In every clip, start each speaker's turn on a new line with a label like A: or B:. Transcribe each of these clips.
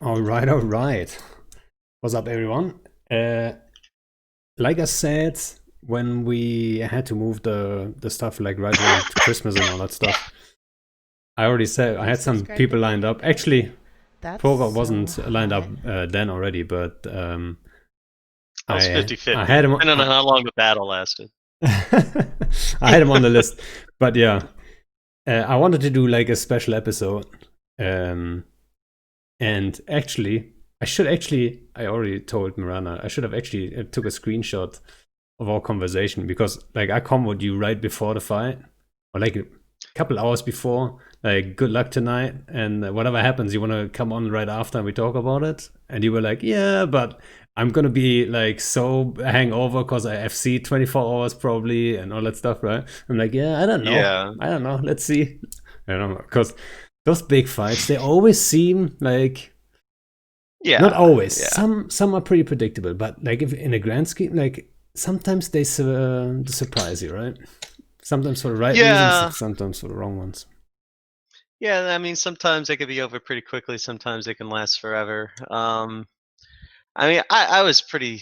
A: All right, all right. What's up, everyone? Like I said, when we had to move the stuff like right around Christmas and all that stuff, I already said I
B: You
A: had some
B: subscribe to
A: people lined up.
B: progodlegend?
A: Actually,
B: That's
A: Progor
B: so
A: wasn't lined up
B: hot.
A: then already, but
C: I was
A: I
C: 50-50,
A: I had him.
C: depending on how long the battle lasted.
A: I had him on the list, but yeah, I wanted to do like a special episode. Um, And actually, I already told Miranda, I should have actually took a screenshot of our conversation because, like, I comboed you right before the fight, or like a couple hours before. Like, good luck tonight, and whatever happens, you want to come on right after and we talk about it. And you were like, yeah, but I'm gonna be like so hangover because I FC 24 hours probably and all that stuff, right? I'm like, yeah,
C: Yeah,
A: I don't know. Let's see. I don't know because those big fights, they always seem like not
C: yeah,
A: always.
C: yeah,
A: Some are pretty predictable, but like if in a grand scheme, like sometimes they surprise you, right? Sometimes for the right reasons,
C: yeah,
A: sometimes for the wrong ones.
C: yeah. I mean, sometimes they could be over pretty quickly. Sometimes they can last forever. I mean, I was pretty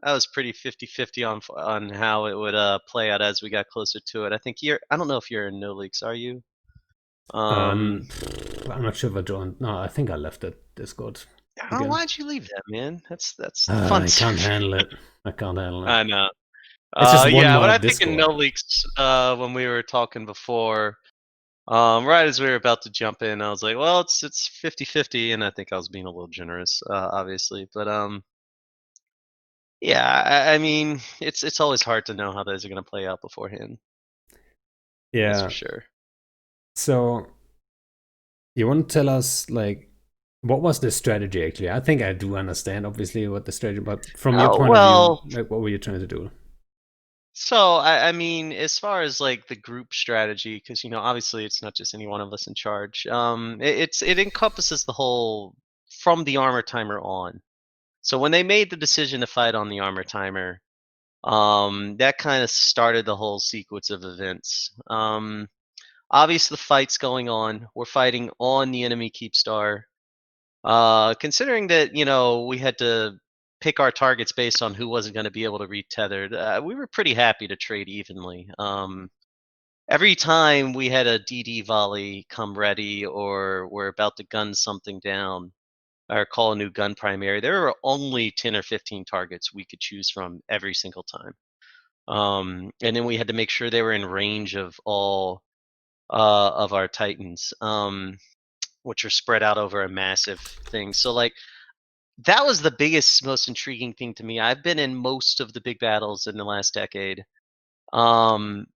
C: 50-50 on how it would play out as we got closer to it. I don't know if you're in no leaks, are you? Um,
A: I'm not sure if I joined. No, I think I left that Discord again.
C: Why'd you leave that, man? That's the fun
A: I can't
C: server.
A: handle it. I can't handle it.
C: I know.
A: It's just one
C: Yeah, but
A: more
C: I think in
A: Discord.
C: no leaks, when we were talking before, right as we were about to jump in, I was like, well, it's 50-50, and I think I was being a little generous, obviously. But yeah, I mean, it's always hard to know how those are gonna play out beforehand. That's for
A: Yeah.
C: sure.
A: So you want to tell us like what was the strategy actually? I think I do understand obviously what the strategy, but from your
C: Oh
A: point of view,
C: well,
A: like what were you trying to do?
C: so I mean, as far as like the group strategy, because obviously it's not just any one of us in charge. It encompasses the whole from the armor timer on. So when they made the decision to fight on the armor timer, that kind of started the whole sequence of events. Obviously, the fight's going on. We're fighting on the enemy Keepstar. Considering that we had to pick our targets based on who wasn't going to be able to read tethered, we were pretty happy to trade evenly. Every time we had a DD volley come ready, or we're about to gun something down, or call a new gun primary, there were only 10 or 15 targets we could choose from every single time. And then we had to make sure they were in range of all of our Titans, which are spread out over a massive thing. So, like, that was the biggest, most intriguing thing to me. I've been in most of the big battles in the last decade, um,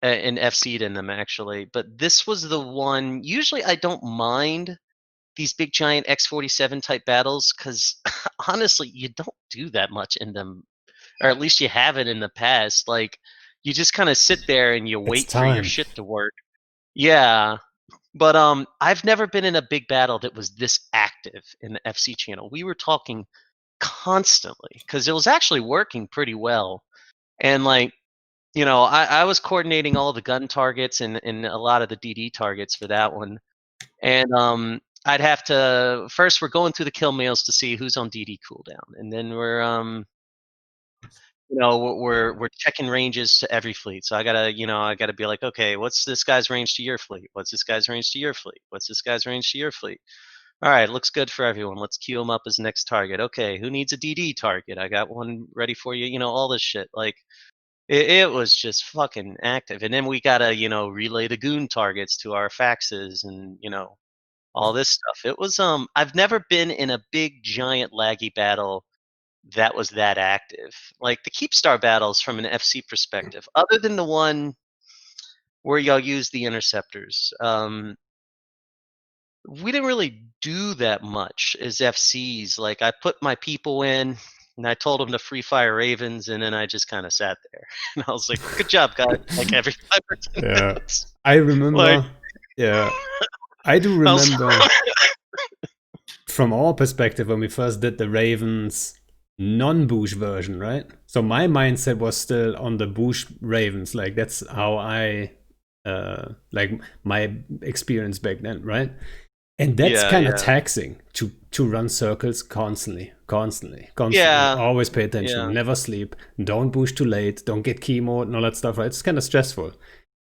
C: and FC'd in them actually, but this was the one. Usually, I don't mind these big giant X-47 type battles because honestly, you don't do that much in them, or at least you haven't in the past. Like, you just kind of sit there and you
A: It's
C: wait for your
A: time.
C: shit to work. Yeah, but I've never been in a big battle that was this active in the FC channel. We were talking constantly because it was actually working pretty well. And like, I was coordinating all the gun targets and a lot of the DD targets for that one. And I'd have to first we're going through the kill mails to see who's on DD cooldown, and then we're checking ranges to every fleet. So I gotta be like, okay, what's this guy's range to your fleet? What's this guy's range to your fleet? What's this guy's range to your fleet? All right, looks good for everyone. Let's queue him up as next target. Okay, who needs a DD target? I got one ready for you. All this shit. Like, it was just fucking active. And then we gotta relay the goon targets to our faxes, and all this stuff. It was I've never been in a big giant laggy battle that was that active. Like the Keepstar battles from an FC perspective, other than the one where y'all use the interceptors, we didn't really do that much as FCs. Like, I put my people in and I told them to free fire Ravens, and then I just kind of sat there. And I was like, good job, guys. Like every 5 or 10
A: Yeah.
C: minutes.
A: I
C: Like,
A: remember. Yeah. I do
C: I was
A: remember from our perspective when we first did the Ravens non-Boosh version, right? So my mindset was still on the Boosh Ravens. Like that's how I like my experience back then, right? And that's
C: yeah,
A: kind of
C: yeah.
A: taxing to to run circles constantly.
C: Yeah,
A: Always pay attention,
C: yeah,
A: never sleep, don't boost too late, don't get chemo and all that stuff, right? It's kind of stressful.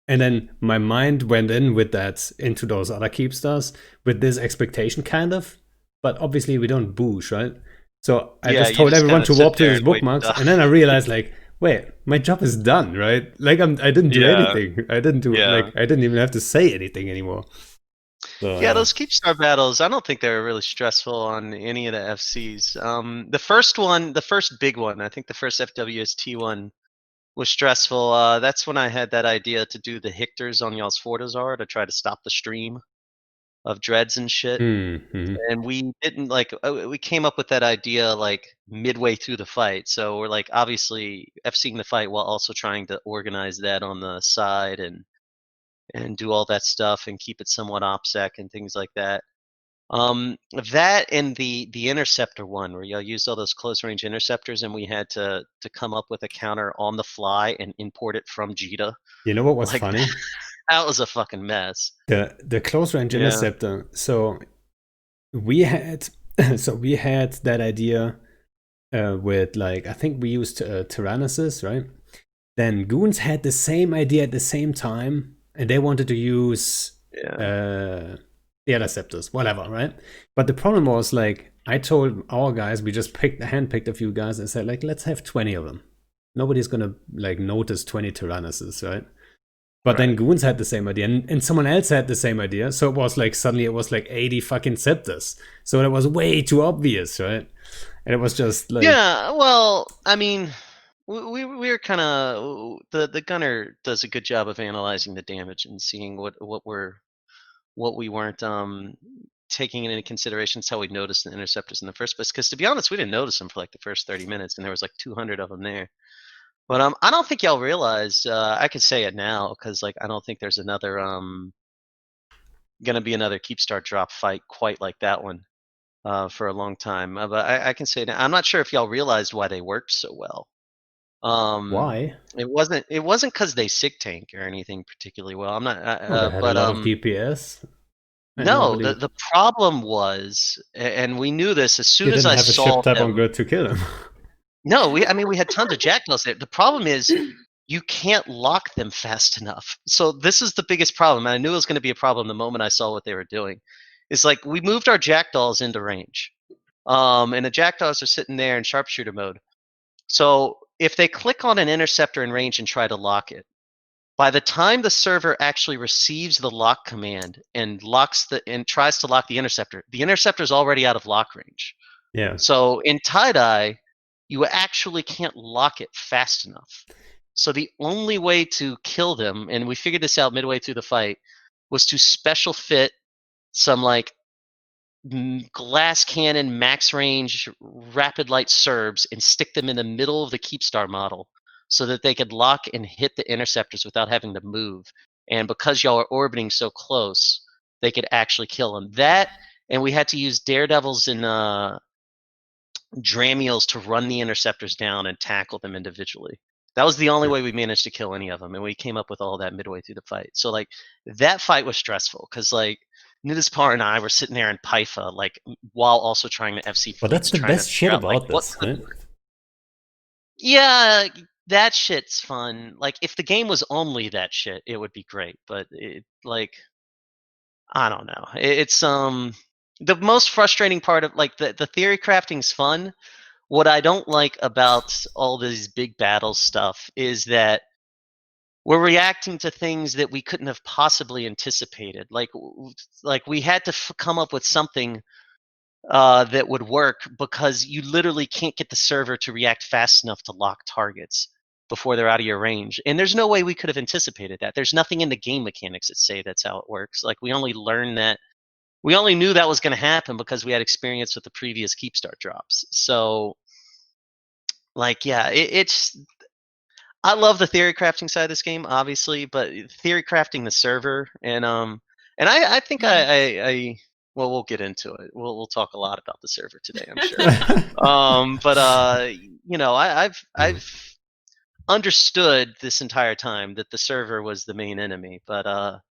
A: And then my mind went in with that into those other keep stars with this expectation, kind of. But obviously, we don't boost, right? So I
C: yeah.
A: just
C: You
A: told
C: just
A: everyone
C: kind of
A: to
C: sit
A: warp to
C: there
A: these
C: and wait
A: bookmarks,
C: to die.
A: and then I realized, like, wait, my job is done, right? Like I didn't do
C: Yeah,
A: anything. I didn't do
C: yeah.
A: like I didn't even have to say anything anymore. So
C: Yeah,
A: yeah.
C: those Keepstar battles, I don't think they were really stressful on any of the FCs. The first one, the first big one, I think the first FWST one was stressful. That's when I had that idea to do the Hictors on y'all's Fortizar to try to stop the stream of dreads and shit.
A: Mm-hmm.
C: And we didn't like, we came up with that idea like midway through the fight. So we're like obviously FCing the fight while also trying to organize that on the side and do all that stuff and keep it somewhat OPSEC and things like that. That and the interceptor one where y'all used all those close range interceptors and we had to come up with a counter on the fly and import it from Jita.
A: You know what was
C: Like
A: funny?
C: that was a fucking mess.
A: The close range
C: Yeah.
A: interceptor. So we had we had that idea with, like, I think we used Tyrannosus, right? Then Goons had the same idea at the same time, and they wanted to use
C: Yeah.
A: the Interceptors, whatever, right? But the problem was, like, I told our guys, we just handpicked a few guys and said, like, let's have 20 of them. Nobody's gonna like notice 20 Tyrannosus, right? But then
C: Right.
A: Goons had the same idea, and someone else had the same idea. So it was like suddenly it was like 80 fucking Scepters. So that was way too obvious, right? And it was just like,
C: Yeah, well, I mean, we're kind of the gunner does a good job of analyzing the damage and seeing what we weren't taking into consideration. It's how we noticed the interceptors in the first place. Because to be honest, we didn't notice them for like the first 30 minutes, and there was like 200 of them there. But I don't think y'all realized. I could say it now because like I don't think there's another gonna be another Keepstar drop fight quite like that one for a long time. But I can say that I'm not sure if y'all realized why they worked so well.
A: why?
C: It wasn't because they sig tank or anything particularly well. I'm not.
A: Oh, they had a
C: But
A: lot of DPS, and
C: no,
A: nobody.
C: the problem was, and we knew this as
A: You
C: soon as
A: didn't
C: I
A: have a ship
C: saw
A: type on
C: them.
A: good to kill him.
C: No, I mean we had tons of jackdaws there. The problem is you can't lock them fast enough. So this is the biggest problem. And I knew it was going to be a problem the moment I saw what they were doing. It's like we moved our jackdaws into range. And the jackdaws are sitting there in sharpshooter mode. So if they click on an interceptor in range and try to lock it, by the time the server actually receives the lock command and tries to lock the interceptor is already out of lock range.
A: Yeah.
C: So in tie-dye, you actually can't lock it fast enough. So the only way to kill them, and we figured this out midway through the fight, was to special fit some like glass cannon max range rapid light Serbs and stick them in the middle of the Keepstar model so that they could lock and hit the interceptors without having to move. And because y'all are orbiting so close, they could actually kill them. That, and we had to use daredevils and Dramiels to run the interceptors down and tackle them individually. That was the only way we managed to kill any of them, and we came up with all that midway through the fight. So like that fight was stressful because like Nidaspar and I were sitting there in Paifa, like while also trying to FC
A: But that's
C: fleets,
A: the
C: trying to
A: best shit
C: figure out like
A: about
C: what
A: this,
C: could
A: right?
C: work. Yeah, that shit's fun. Like if the game was only that shit, it would be great. But it like I don't know. It's the most frustrating part of like the theory crafting's fun. What I don't like about all these big battle stuff is that we're reacting to things that we couldn't have possibly anticipated. Like we had to come up with something that would work because you literally can't get the server to react fast enough to lock targets before they're out of your range. And there's no way we could have anticipated that. There's nothing in the game mechanics that say that's how it works. Like we only learned that we only knew that was going to happen because we had experience with the previous Keepstart drops. So like yeah, it's I love the theory crafting side of this game, obviously, but theory crafting the server and I think I well we'll get into it. We'll talk a lot about the server today, I'm sure. But you know, I've understood this entire time that the server was the main enemy, but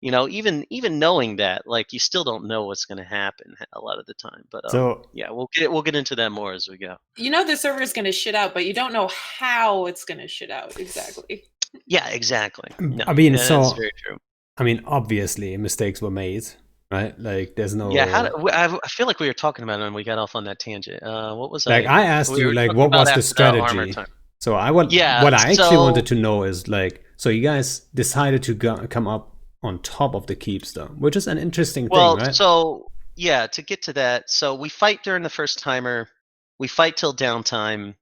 C: even knowing that, like, you still don't know what's going to happen a lot of the time. But
A: So
C: yeah, we'll get into that more as we go.
B: You know the server is going to shit out, but you don't know how it's going to shit out exactly.
C: Yeah, exactly. No,
A: I mean,
C: that's
A: so
C: very true.
A: I mean, obviously mistakes were made, right? Like, there's
C: Yeah,
A: no
C: I feel like we were talking about it and we got off on that tangent. What was
A: like
C: I?
A: I asked
C: We
A: you
C: were
A: like
C: talking
A: what
C: about
A: was the
C: after the armor
A: strategy.
C: time.
A: So I want
C: Yeah,
A: what I actually
C: so
A: wanted to know is like so you guys decided to come up on top of the keepster, which is an interesting thing,
C: well,
A: right?
C: so yeah, to get to that, so we fight during the first timer. We fight till downtime.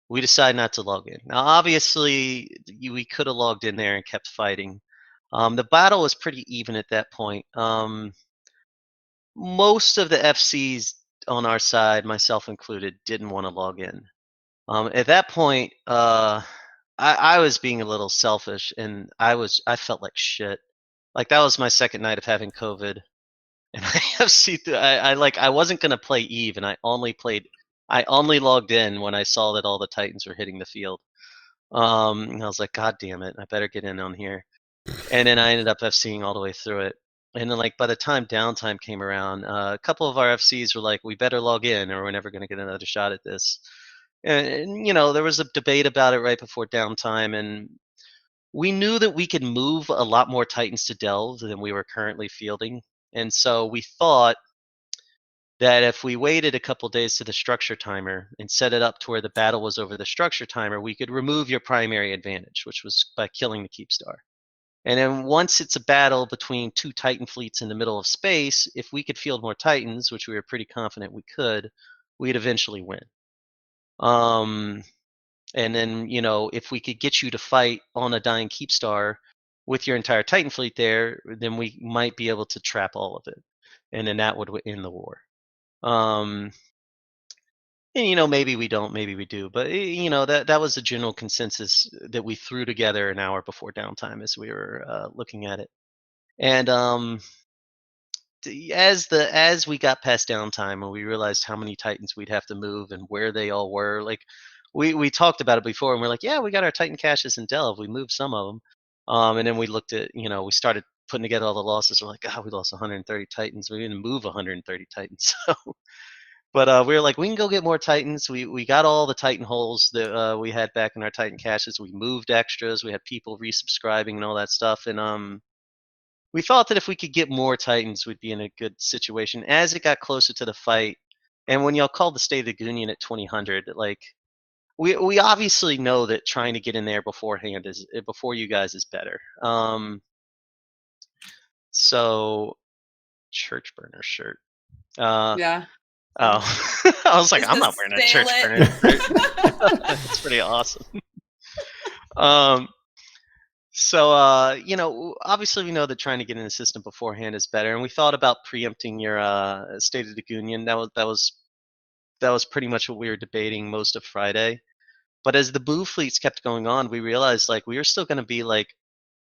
C: We decide not to log in. Now, obviously, we could have logged in there and kept fighting. The battle was pretty even at that point. Most of the FCs on our side, myself included, didn't want to log in. At that point, I was being a little selfish, and I felt like shit. Like, that was my second night of having COVID, and I wasn't gonna play Eve, and I only logged in when I saw that all the Titans were hitting the field. And I was like, God damn it, I better get in on here. And then I ended up FCing all the way through it. And then, like, by the time downtime came around, a couple of our FCs were like, "We better log in, or we're never going to get another shot at this." And there was a debate about it right before downtime, and we knew that we could move a lot more Titans to Delve than we were currently fielding. And so we thought that if we waited a couple days to the structure timer and set it up to where the battle was over the structure timer, we could remove your primary advantage, which was by killing the Keep Star. And then once it's a battle between two Titan fleets in the middle of space, if we could field more Titans, which we were pretty confident we could, we'd eventually win. Um, and then, if we could get you to fight on a dying Keep Star with your entire Titan fleet there, then we might be able to trap all of it. And then that would end the war. Um, and maybe we don't, maybe we do, but that was the general consensus that we threw together an hour before downtime as we were looking at it. And as we got past downtime and we realized how many Titans we'd have to move and where they all were, like we talked about it before, and we're like, yeah, we got our Titan caches in Delve. We moved some of them, and then we looked at, we started putting together all the losses. We're like, God, we lost 130 Titans. We didn't move 130 Titans. So, but we were like, we can go get more Titans. We got all the Titan holes that we had back in our Titan caches. We moved extras. We had people resubscribing and all that stuff, and we thought that if we could get more Titans, we'd be in a good situation. As it got closer to the fight, and when y'all called the State of the Union at 2000, like we obviously know that trying to get in there beforehand is before you guys is better. So church burner shirt.
B: Yeah.
C: Oh, I was like,
B: Just
C: I'm
B: to
C: not wearing a
B: sail
C: church burner
B: it.
C: shirt. That's pretty awesome. Um, So, obviously we know that trying to get in the system beforehand is better, and we thought about preempting your State of the Union. That was pretty much what we were debating most of Friday. But as the Boo fleets kept going on, we realized like we were still going to be like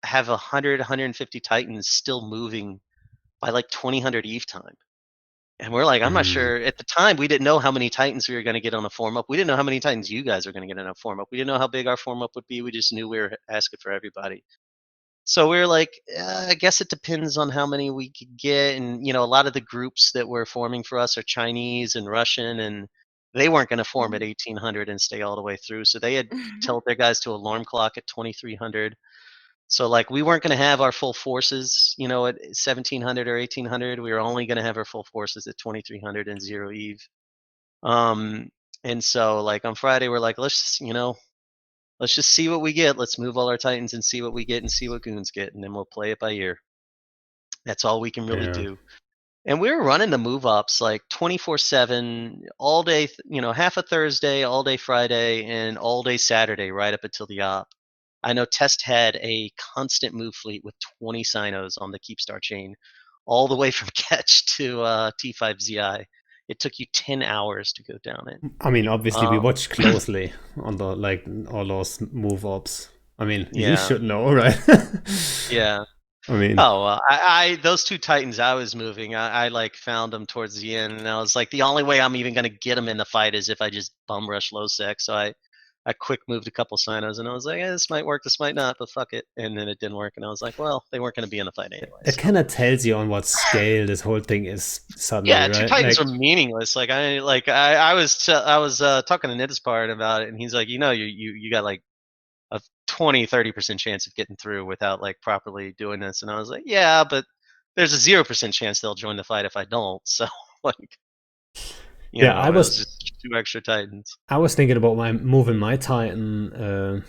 C: have 100, 150 Titans still moving by like 2000 Eve time. And we're like, I'm not
A: Mhm.
C: sure. At the time, we didn't know how many Titans we were going to get on a form up. We didn't know how many Titans you guys were going to get on a form up. We didn't know how big our form up would be. We just knew we were asking for everybody. So we are like, I guess it depends on how many we could get. And, a lot of the groups that were forming for us are Chinese and Russian, and they weren't going to form at 1800 and stay all the way through. So they had told their guys to alarm clock at 2300. So, like, we weren't going to have our full forces, at 1700 or 1800. We were only going to have our full forces at 2300 and 0 Eve. And so, like, on Friday, we're like, let's just see what we get. Let's move all our Titans and see what we get and see what goons get, and then we'll play it by ear. That's all we can really
A: Yeah.
C: do. And we were running the move ups like 24/7, all day, half a Thursday, all day Friday, and all day Saturday, right up until the op. I know Test had a constant move fleet with 20 Sinos on the Keepstar chain, all the way from Catch to T5ZI. It took you 10 hours to go down it.
A: I mean, obviously we
C: Um,
A: watch closely on the like all those move ups. I mean, you
C: yeah,
A: should know, right?
C: yeah.
A: I mean,
C: Oh, I those two Titans I was moving, I like found them towards the end, and I was like, the only way I'm even gonna get them in the fight is if I just bum rush low sec. So I quick moved a couple sinos, and I was like, this might work, this might not, but fuck it. And then it didn't work, and I was like, well, they weren't going to be in the fight anyway.
A: It
C: So.
A: kind of tells you on what scale this whole thing is suddenly,
C: Yeah,
A: right?
C: 2 Titans are meaningless. Like I was talking to Nid's part about it, and he's like, you got like a 20-30% chance of getting through without like properly doing this, and I was like, yeah, but there's a 0% chance they'll join the fight if I don't. So like,
A: I
C: it
A: was
C: was just 2 extra Titans.
A: I was thinking about moving my Titan,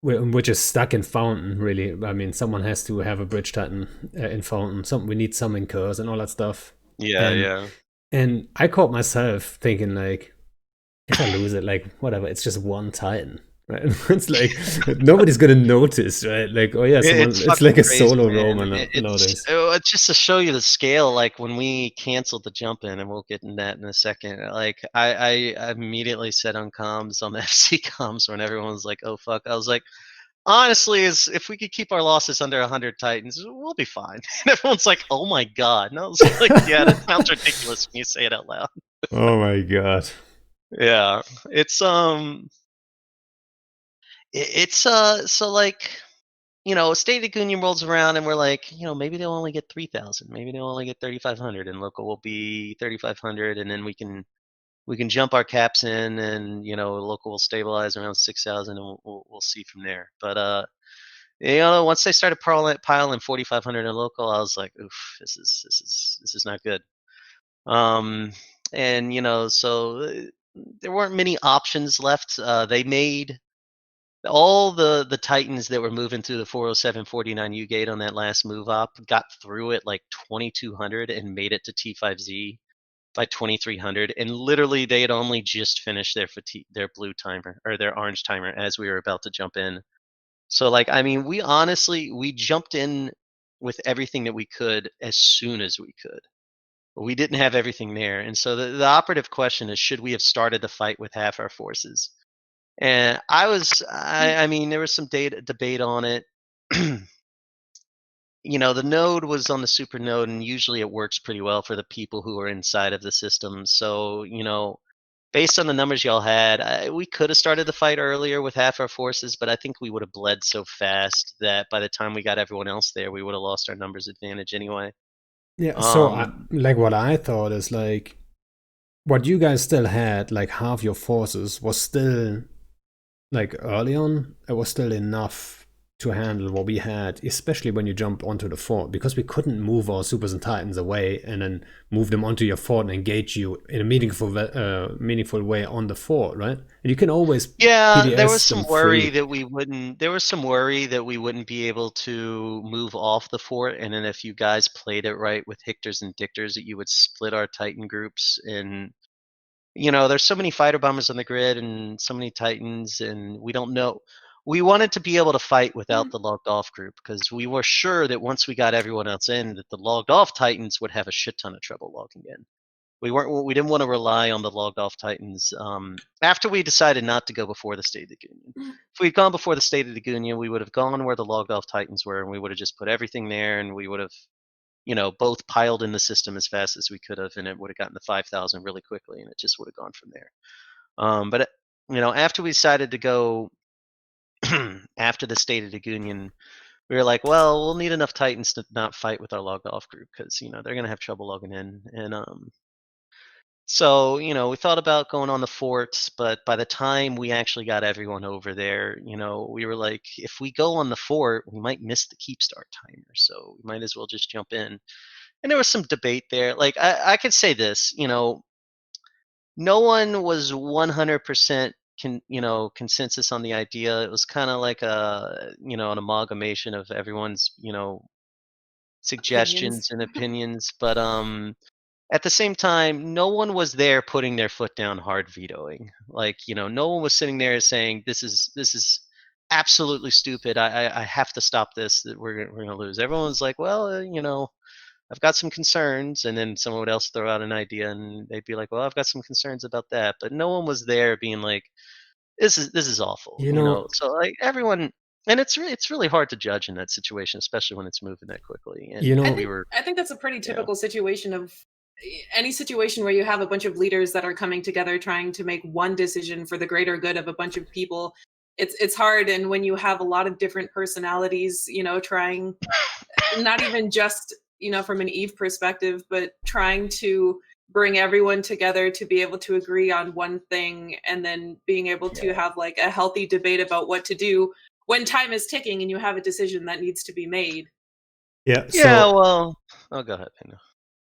A: which is stuck in Fountain. Really, I mean, someone has to have a Bridge Titan in Fountain. We need some in Curse and all that stuff.
C: Yeah.
A: And I caught myself thinking like, if I lose it, like whatever, it's just one Titan. Right? It's like nobody's gonna notice, right? Like, oh yeah, it's like a
C: crazy,
A: solo
C: man.
A: Roman nowadays.
C: It's just to show you the scale. Like when we canceled the jump in, and we'll get in that in a second. Like I immediately said on comms, on the FC comms, when everyone was like, "Oh fuck," I was like, honestly, if we could keep our losses under 100 Titans, we'll be fine. And everyone's like, "Oh my god!" And I was like, "Yeah, that sounds ridiculous when you say it out loud."
A: Oh my god.
C: Yeah, it's so like, State of the Union rolls around and we're like, maybe they'll only get 3,000, maybe they'll only get 3,500, and local will be 3,500, and then we can jump our caps in, and local will stabilize around 6,000, and we'll see from there. But once they started piling 4,500 in local, I was like, oof, this is not good. And so there weren't many options left. They made all the Titans that were moving through the 407 49U gate on that last move up got through at like 2,200 and made it to T5Z by 2,300, and literally they had only just finished their blue timer or their orange timer as we were about to jump in. So like, I mean, we jumped in with everything that we could as soon as we could. But we didn't have everything there, and so the operative question is, should we have started the fight with half our forces? And I mean, there was some debate on it. The node was on the super node, and usually it works pretty well for the people who are inside of the system. So, based on the numbers y'all had, we could have started the fight earlier with half our forces, but I think we would have bled so fast that by the time we got everyone else there, we would have lost our numbers advantage anyway.
A: Yeah, so like what I thought is like what you guys still had, like half your forces was still like early on, it was still enough to handle what we had, especially when you jump onto the fort, because we couldn't move our supers and titans away and then move them onto your fort and engage you in a meaningful way on the fort, right? And you can always PDS
C: there was some worry
A: free.
C: that we wouldn't. There was some worry that we wouldn't be able to move off the fort, and then if you guys played it right with Hictors and Dictors, that you would split our Titan groups. And there's so many fighter bombers on the grid and so many Titans, and we don't know. We wanted to be able to fight without the logged off group, because we were sure that once we got everyone else in, that the logged off Titans would have a shit ton of trouble logging in. We didn't want to rely on the logged off Titans. After we decided not to go before the State of the Union. If we'd gone before the State of the Union, we would have gone where the logged off Titans were, and we would have just put everything there, and we would have both piled in the system as fast as we could have, and it would have gotten to 5,000 really quickly, and it just would have gone from there. But after we decided to go after the State of the Union, we were like, well, we'll need enough Titans to not fight with our logged off group, because they're gonna have trouble logging in. And so we thought about going on the forts, but by the time we actually got everyone over there, we were like, if we go on the fort, we might miss the keep start timer, so we might as well just jump in. And there was some debate there. Like I could say this, no one was 100% consensus on the idea. It was kind of like an amalgamation of everyone's suggestions and opinions. But at the same time, no one was there putting their foot down hard vetoing. Like no one was sitting there saying this is absolutely stupid. I have to stop this. That we're gonna lose. Everyone's like, well, I've got some concerns, and then someone else throw out an idea, and they'd be like, well, I've got some concerns about that. But no one was there being like, this is awful. So like everyone. And it's really hard to judge in that situation, especially when it's moving that quickly. And
A: You know,
B: I think that's a pretty typical situation of any situation where you have a bunch of leaders that are coming together trying to make one decision for the greater good of a bunch of people, it's hard. And when you have a lot of different personalities, trying, not even just, from an Eve perspective, but trying to bring everyone together to be able to agree on one thing, and then being able to
C: Yeah.
B: have like a healthy debate about what to do when time is ticking and you have a decision that needs to be made.
A: Yeah.
C: Yeah.
A: So
C: Well. Oh, go ahead. Pino.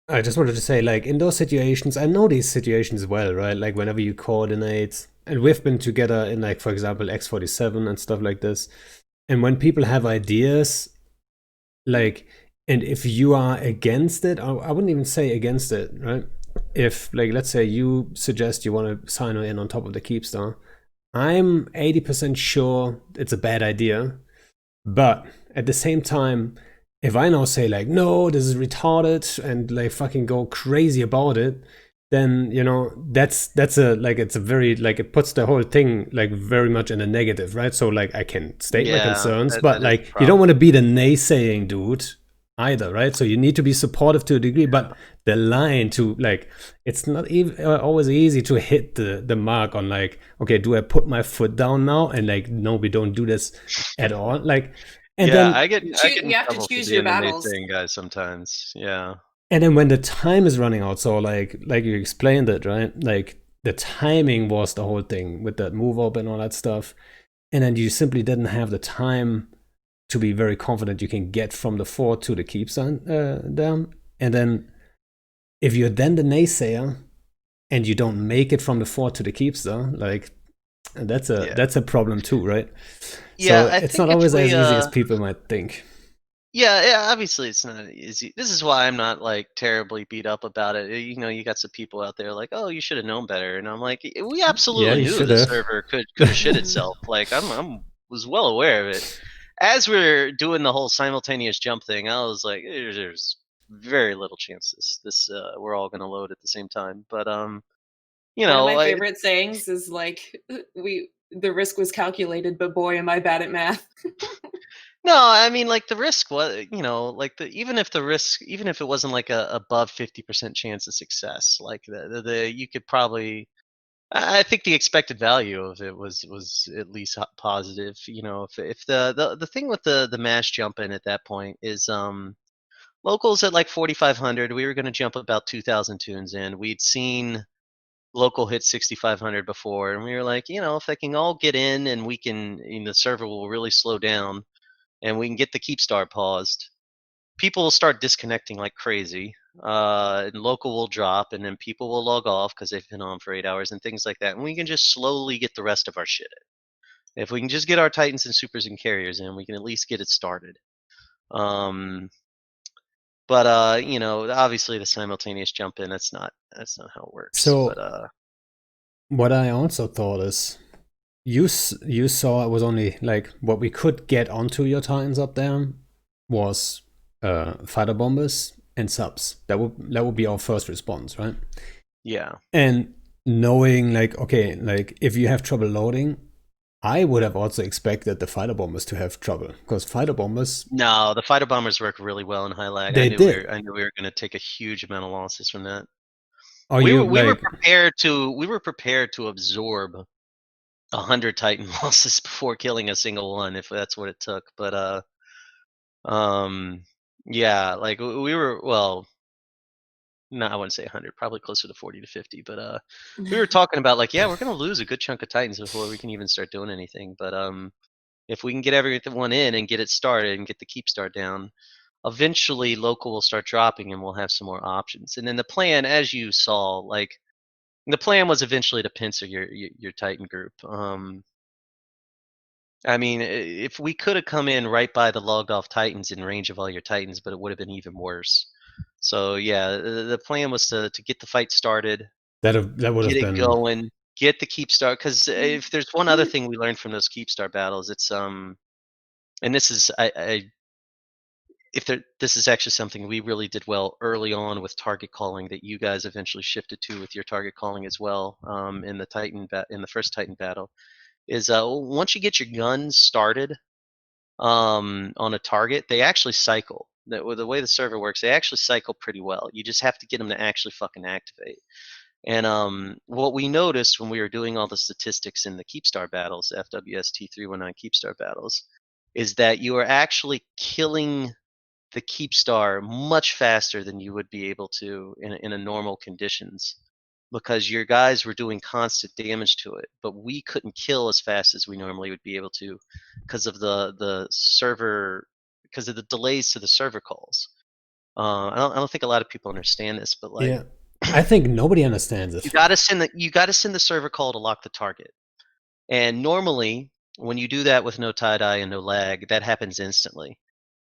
A: I just wanted to say, like, in those situations, I know these situations well, right? Like, whenever you coordinate, and we've been together in, like, for example, X47 and stuff like this. And when people have ideas, like, and if you are against it, I wouldn't even say against it, right? If, like, let's say you suggest you want to sign her in on top of the Keepstar, I'm 80% sure it's a bad idea. But at the same time, if I now say like, no, this is retarded and like fucking go crazy about it, then that's a like it's a very like it puts the whole thing like very much in a negative, right? So like I can state my
C: Yeah,
A: concerns,
C: that
A: but
C: is the
A: like you don't
C: problem.
A: want to be the naysaying dude either, right? So you need to be supportive to a degree, but the line to like it's not even always easy to hit the mark on like, okay, do I put my foot down now and like no, we don't do this at all, like, and
C: Yeah,
A: then
C: I get
B: You
C: in
B: have to
C: trouble for
B: choose your
C: being the
B: battles.
C: naysaying guy sometimes. Yeah.
A: and then when the time is running out, so like you explained it, right? Like the timing was the whole thing with that move up and all that stuff, and then you simply didn't have the time to be very confident you can get from the fort to the keeps on down. And then if you're then the naysayer and you don't make it from the fort to the keeps though, like
C: Yeah.
A: that's a problem too, right? So
C: Yeah, I
A: it's
C: think
A: not
C: if
A: always
C: we
A: as easy as people might think.
C: yeah, obviously it's not easy. This is why I'm not like terribly beat up about it. You got some people out there like, "Oh, you should have known better." And I'm like, "We
A: Yeah,
C: absolutely
A: you
C: knew
A: should
C: the
A: have.
C: server could have shit itself." Like I'm was well aware of it. As we're doing the whole simultaneous jump thing, I was like, There's very little chance this we're all going to load at the same time." But
B: One of my
C: I,
B: favorite sayings is like, the risk was calculated, but boy, am I bad at math.
C: no, I mean, like the risk was, like even if the risk, even if it wasn't like a above 50% chance of success, like you could probably, I think the expected value of it was at least positive. If the thing with the mass jump in at that point is locals at like 4,500, we were going to jump about 2,000 tunes in. We'd seen local hit 6,500 before, and we were like, if they can all get in and we can, the server will really slow down and we can get the keep star paused, people will start disconnecting like crazy. And local will drop, and then people will log off because they've been on for 8 hours and things like that. And we can just slowly get the rest of our shit in. If we can just get our Titans and Supers and Carriers in, we can at least get it started. Um, but obviously the simultaneous jump in, that's not how it works. But
A: So what I also thought is you saw it was only like what we could get onto your Titans up there was fighter bombers and subs. That would be our first response, right?
C: yeah.
A: And knowing like, okay, like if you have trouble loading, I would have also expected the fighter bombers to have trouble because fighter bombers
C: No, the fighter bombers work really well in high lag.
A: they did.
C: I knew we were going to take a huge amount of losses from that.
A: Are
C: We
A: you
C: were we were
A: like
C: prepared to we were prepared to absorb 100 Titan losses before killing a single one if that's what it took. But um yeah, like we were, well, no, I wouldn't say 100, probably closer to 40 to 50. But we were talking about like, yeah, we're gonna lose a good chunk of Titans before we can even start doing anything. But if we can get everyone in and get it started and get the keep start down, eventually local will start dropping and we'll have some more options. And then the plan, as you saw, like the plan was eventually to pincer your Titan group. I mean, if we could have come in right by the logged off Titans in range of all your Titans, but it would have been even worse. So yeah, the plan was to get the fight started,
A: that would
C: get
A: have
C: it
A: been
C: going, get the keep start. Because if there's one other thing we learned from those keep start battles, it's and this is if there, this is actually something we really did well early on with target calling that you guys eventually shifted to with your target calling as well, in the first Titan battle, is once you get your guns started on a target, they actually cycle. the way the server works, they actually cycle pretty well. You just have to get them to actually fucking activate. And what we noticed when we were doing all the statistics in the Keepstar battles, FWST 319 Keepstar battles, is that you are actually killing the Keepstar much faster than you would be able to in a normal conditions, because your guys were doing constant damage to it, but we couldn't kill as fast as we normally would be able to because of the server, because of the delays to the server calls. I don't think a lot of people understand this, but like,
A: Yeah, I think nobody understands it.
C: you gotta send the server call to lock the target, and normally when you do that with no tie-dye and no lag, that happens instantly.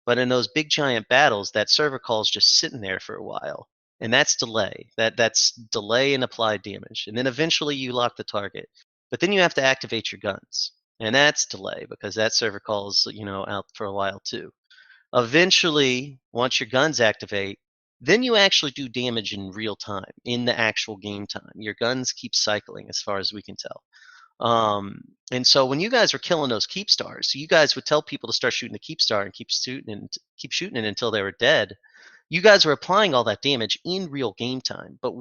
C: But in those big giant battles, that server call is just sitting there for a while, and that's delay. That's delay and applied damage, and then eventually you lock the target. But then you have to activate your guns, and that's delay because that server call is out for a while too. Eventually, once your guns activate, then you actually do damage in real time, in the actual game time. Your guns keep cycling as far as we can tell. And so when you guys were killing those keep stars, you guys would tell people to start shooting the keep star and keep shooting it until they were dead. You guys were applying all that damage in real game time, but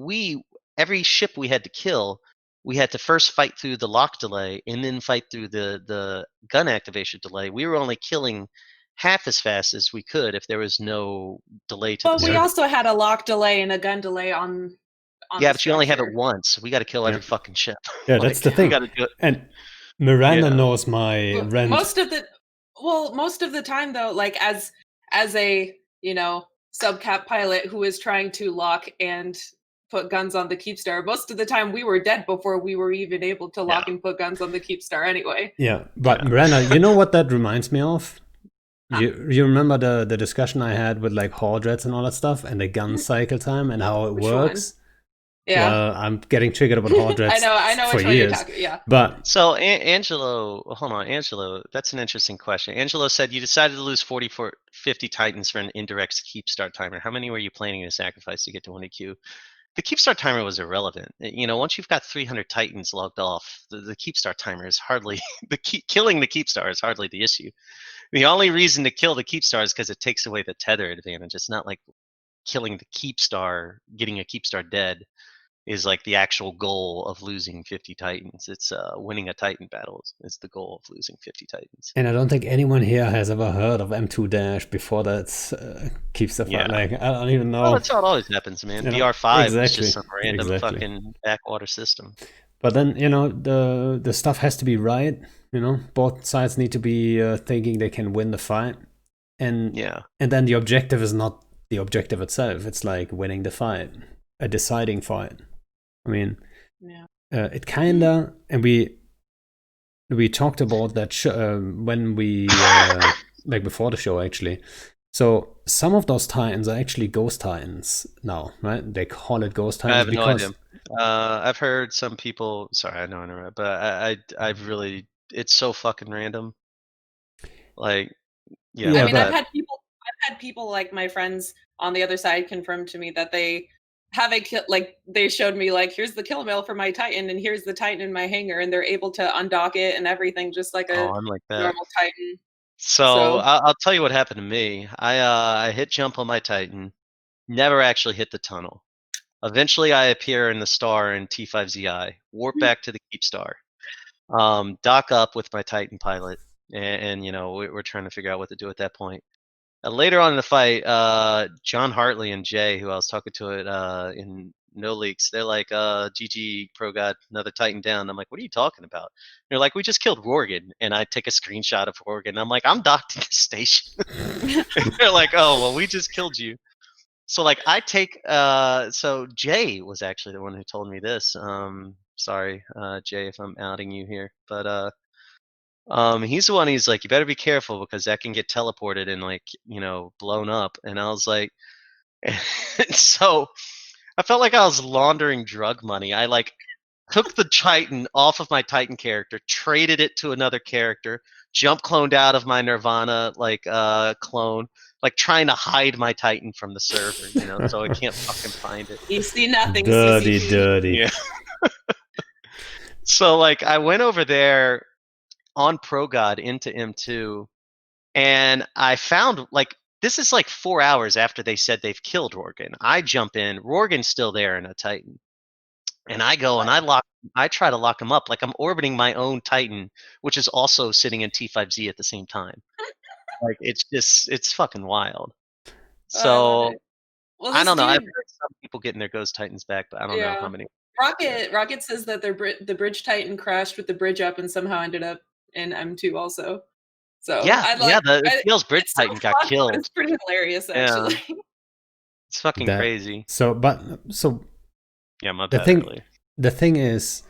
C: every ship we had to kill, we had to first fight through the lock delay and then fight through the gun activation delay. We were only killing half as fast as we could if there was no delay to
B: But
C: the
B: we
C: server.
B: also had a lock delay and a gun delay on
C: Yeah,
B: the
C: but you only have it
B: structure.
C: once. We got to kill every fucking ship.
A: Yeah, that's the thing.
C: We got to do it.
A: And Miranda
C: Yeah.
A: knows my
B: But
A: rent.
B: most of the time though, like as a subcap pilot who is trying to lock and put guns on the Keepstar, most of the time we were dead before we were even able to lock and put guns on the Keepstar anyway.
A: Yeah, but Miranda, you know what that reminds me of? You remember the discussion I had with like horde reds and all that stuff, and the gun cycle time and how it
B: Which
A: works?
B: one? Yeah.
A: Well, I'm getting triggered about horde reds
B: I know
A: for
B: which one you're
A: years.
B: talking. Yeah.
A: But
C: So Angelo, hold on, Angelo, that's an interesting question. Angelo said you decided to lose 50 Titans for an indirect keep start timer. How many were you planning to sacrifice to get to 1AQ? The keep start timer was irrelevant. Once you've got 300 Titans logged off, the keep start timer is hardly killing the keep star is hardly the issue. The only reason to kill the keep star is because it takes away the tether advantage. It's not like killing the keep star, getting a keep star dead is like the actual goal of losing 50 Titans. It's winning a Titan battle is the goal of losing 50 Titans.
A: and I don't think anyone here has ever heard of M2 dash before that keeps the fight. Like I don't even know.
C: Well, that's how it always happens, man. BR5 is just some random fucking backwater system.
A: But then the stuff has to be right. Both sides need to be thinking they can win the fight, and then the objective is not the objective itself. It's like winning the fight, a deciding fight. I mean, it kinda, and we talked about that when we like before the show actually. So some of those Titans are actually Ghost Titans now, right? They call it Ghost Titans.
C: I have no idea. I've heard some people. Sorry, I know interrupt, but I've really, it's so fucking random. Like,
B: I mean, I've had people like my friends on the other side confirm to me that they have they showed me like, here's the kill mail for my Titan and here's the Titan in my hangar, and they're able to undock it and everything just like a normal Titan.
C: So I'll tell you what happened to me. I hit jump on my Titan, never actually hit the tunnel. Eventually I appear in the star in T5ZI, warp back to the keep star, dock up with my Titan pilot, and we're trying to figure out what to do at that point. Later on in the fight, John Hartley and Jay, who I was talking to it in No Leaks, they're like, GG, Pro God, another Titan down. I'm like, what are you talking about? They're like, we just killed Worgen. And I take a screenshot of Worgen. I'm like, I'm docked in the station. They're like, oh, well, we just killed you. So like I take, so Jay was actually the one who told me this. Sorry, Jay, if I'm outing you here. But he's the one. He's like, you better be careful because that can get teleported and like blown up. And I was like, so I felt like I was laundering drug money. I like took the Titan off of my Titan character, traded it to another character, jump cloned out of my Nirvana like clone, like trying to hide my Titan from the server, so I can't fucking find it.
B: You see nothing.
A: Dirty.
C: Yeah. So like I went over there on ProGod into M2, and I found like this is like 4 hours after they said they've killed Rorgan. I jump in, Rorgan's still there in a Titan. And I go and I try to lock him up like I'm orbiting my own Titan, which is also sitting in T5Z at the same time. Like it's fucking wild.
B: Oh, I love
C: So
B: it. Well,
C: I
B: this
C: don't know. I've
B: dude,
C: heard some people getting their Ghost Titans back, but I don't know how
B: yeah,
C: many.
B: Rocket says that the Bridge Titan crashed with the bridge up and somehow ended up in M2 also. So
C: Yeah, the Teal's Bridge
B: it's so
C: Titan got
B: funny, but
C: killed.
B: it's pretty hilarious
C: Yeah,
B: actually.
C: it's fucking crazy.
A: So
C: Yeah, my
A: the
C: bad.
A: thing
C: Earlier.
A: the thing is,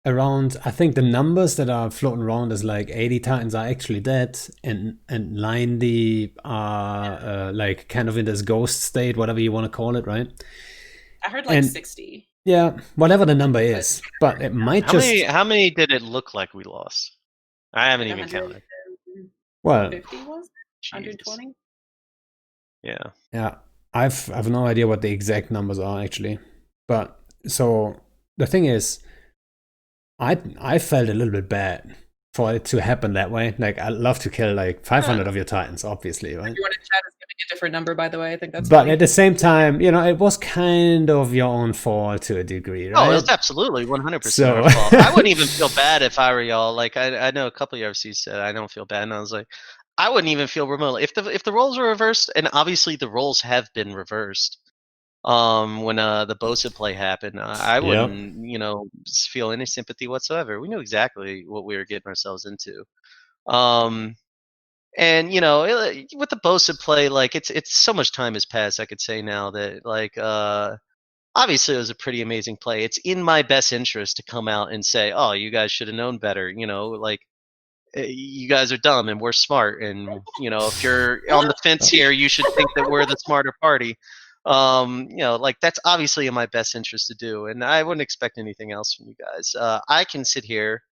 A: around, I think the numbers that are floating around is like 80 Titans are actually dead, and 90 are like kind of in this ghost state, whatever you want to call it, right?
B: I heard like
A: And
B: 60.
A: yeah, whatever the number is, but it might
C: How many did it look like we lost? I haven't
B: Like
C: even counted.
B: 150
A: well,
B: was? 120?
C: Yeah.
A: I've no idea what the exact numbers are actually, but so the thing is, I felt a little bit bad for it to happen that way. Like, I'd love to kill like 500 of your Titans, obviously, right?
B: Everyone in chat is giving a different number, by the way. I think that's
A: But
B: funny.
A: at the same time, it was kind of your own fault to a degree, right?
C: Oh, it was absolutely 100%
A: So-
C: our fault. I wouldn't even feel bad if I were y'all. Like I know a couple of RCs said I don't feel bad, and I was like, I wouldn't even feel remotely if the roles were reversed, and obviously the roles have been reversed. When the Bosa play happened, I
A: Yep.
C: wouldn't feel any sympathy whatsoever. We knew exactly what we were getting ourselves into. And with the Bosa play, like it's so much time has passed. I could say now that like obviously it was a pretty amazing play. It's in my best interest to come out and say, oh, you guys should have known better. Like you guys are dumb and we're smart, and if you're on the fence here, you should think that we're the smarter party. Like that's obviously in my best interest to do, and I wouldn't expect anything else from you guys. I can sit here,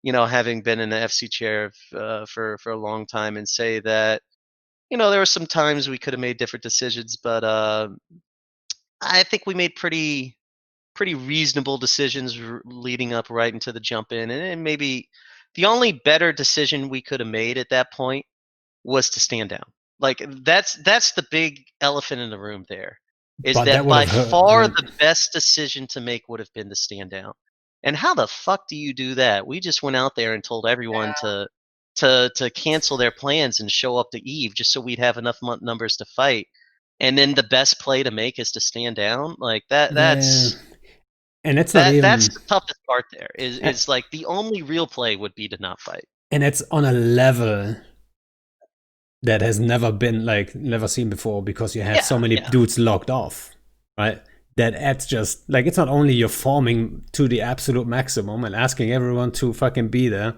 C: having been in the FC chair for a long time, and say that there were some times we could have made different decisions, but I think we made pretty reasonable decisions leading up right into the jump in, and maybe the only better decision we could have made at that point was to stand down. Like that's the big elephant in the room there, is
A: But that
C: that
A: would
C: by
A: have
C: far
A: hurt.
C: the best decision to make would have been to stand down. And how the fuck do you do that? We just went out there and told everyone to cancel their plans and show up to Eve just so we'd have enough numbers to fight. And then the best play to make is to stand down. Like that's
A: Yeah. And it's not even.
C: That's the toughest part. There is like the only real play would be to not fight.
A: And it's on a level that has never seen before, because you have so many dudes locked off, right? That adds just like, it's not only you're forming to the absolute maximum and asking everyone to fucking be there,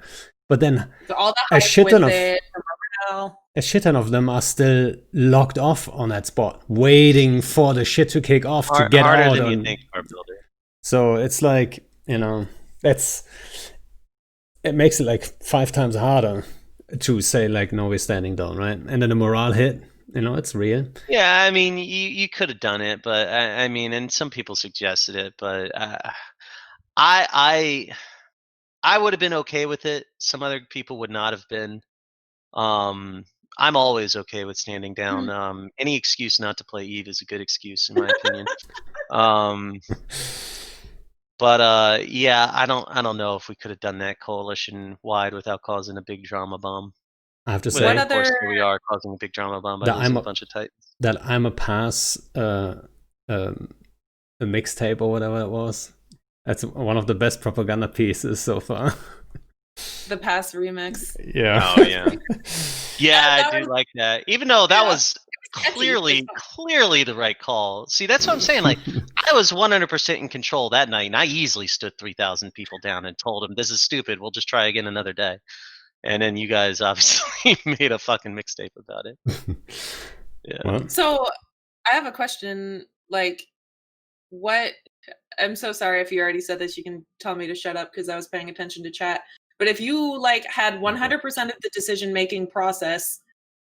A: but then
B: So all the
A: a
B: hype
A: shit
B: with
A: ton of
B: it from Riverdale.
A: a shit ton of them are still locked off on that spot, waiting for the shit to kick off to get
C: harder
A: out.
C: Than you think, our builder.
A: So it's like, it makes it like 5 times harder to say like, no, we're standing down, right? And then the morale hit, it's real.
C: Yeah, I mean, you could have done it, but I mean, and some people suggested it, but I would have been okay with it. Some other people would not have been. I'm always okay with standing down. Any excuse not to play Eve is a good excuse, in my opinion. But yeah, I don't know if we could have done that coalition wide without causing a big drama bomb.
A: I have to say,
C: of course, here we are causing a big drama bomb by losing a bunch of Titans.
A: That I'm a pass a mixtape or whatever it was. That's one of the best propaganda pieces so far.
B: The past remix.
A: Yeah.
C: Oh yeah. Yeah, I do like that. Even though that was clearly the right call. See, that's what I'm saying. Like, I was 100% in control that night, and I easily stood 3,000 people down and told them, "This is stupid. We'll just try again another day." And then you guys obviously made a fucking mixtape about it. Yeah.
A: Well,
B: so I have a question. Like, what? I'm so sorry if you already said this. You can tell me to shut up because I was paying attention to chat. But if you like had 100% of the decision-making process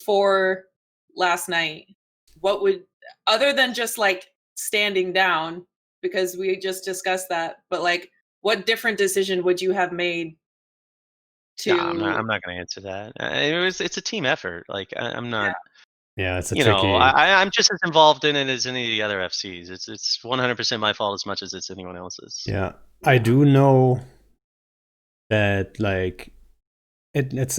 B: for last night, what would, other than just like standing down, because we just discussed that, but like what different decision would you have made to?
C: No, I'm not going to answer that. It's a team effort. Like I'm not.
A: Yeah, it's a
C: You know,
A: tricky.
C: I'm just as involved in it as any of the other FCs. It's 100% my fault as much as it's anyone else's.
A: Yeah, I do know that like it's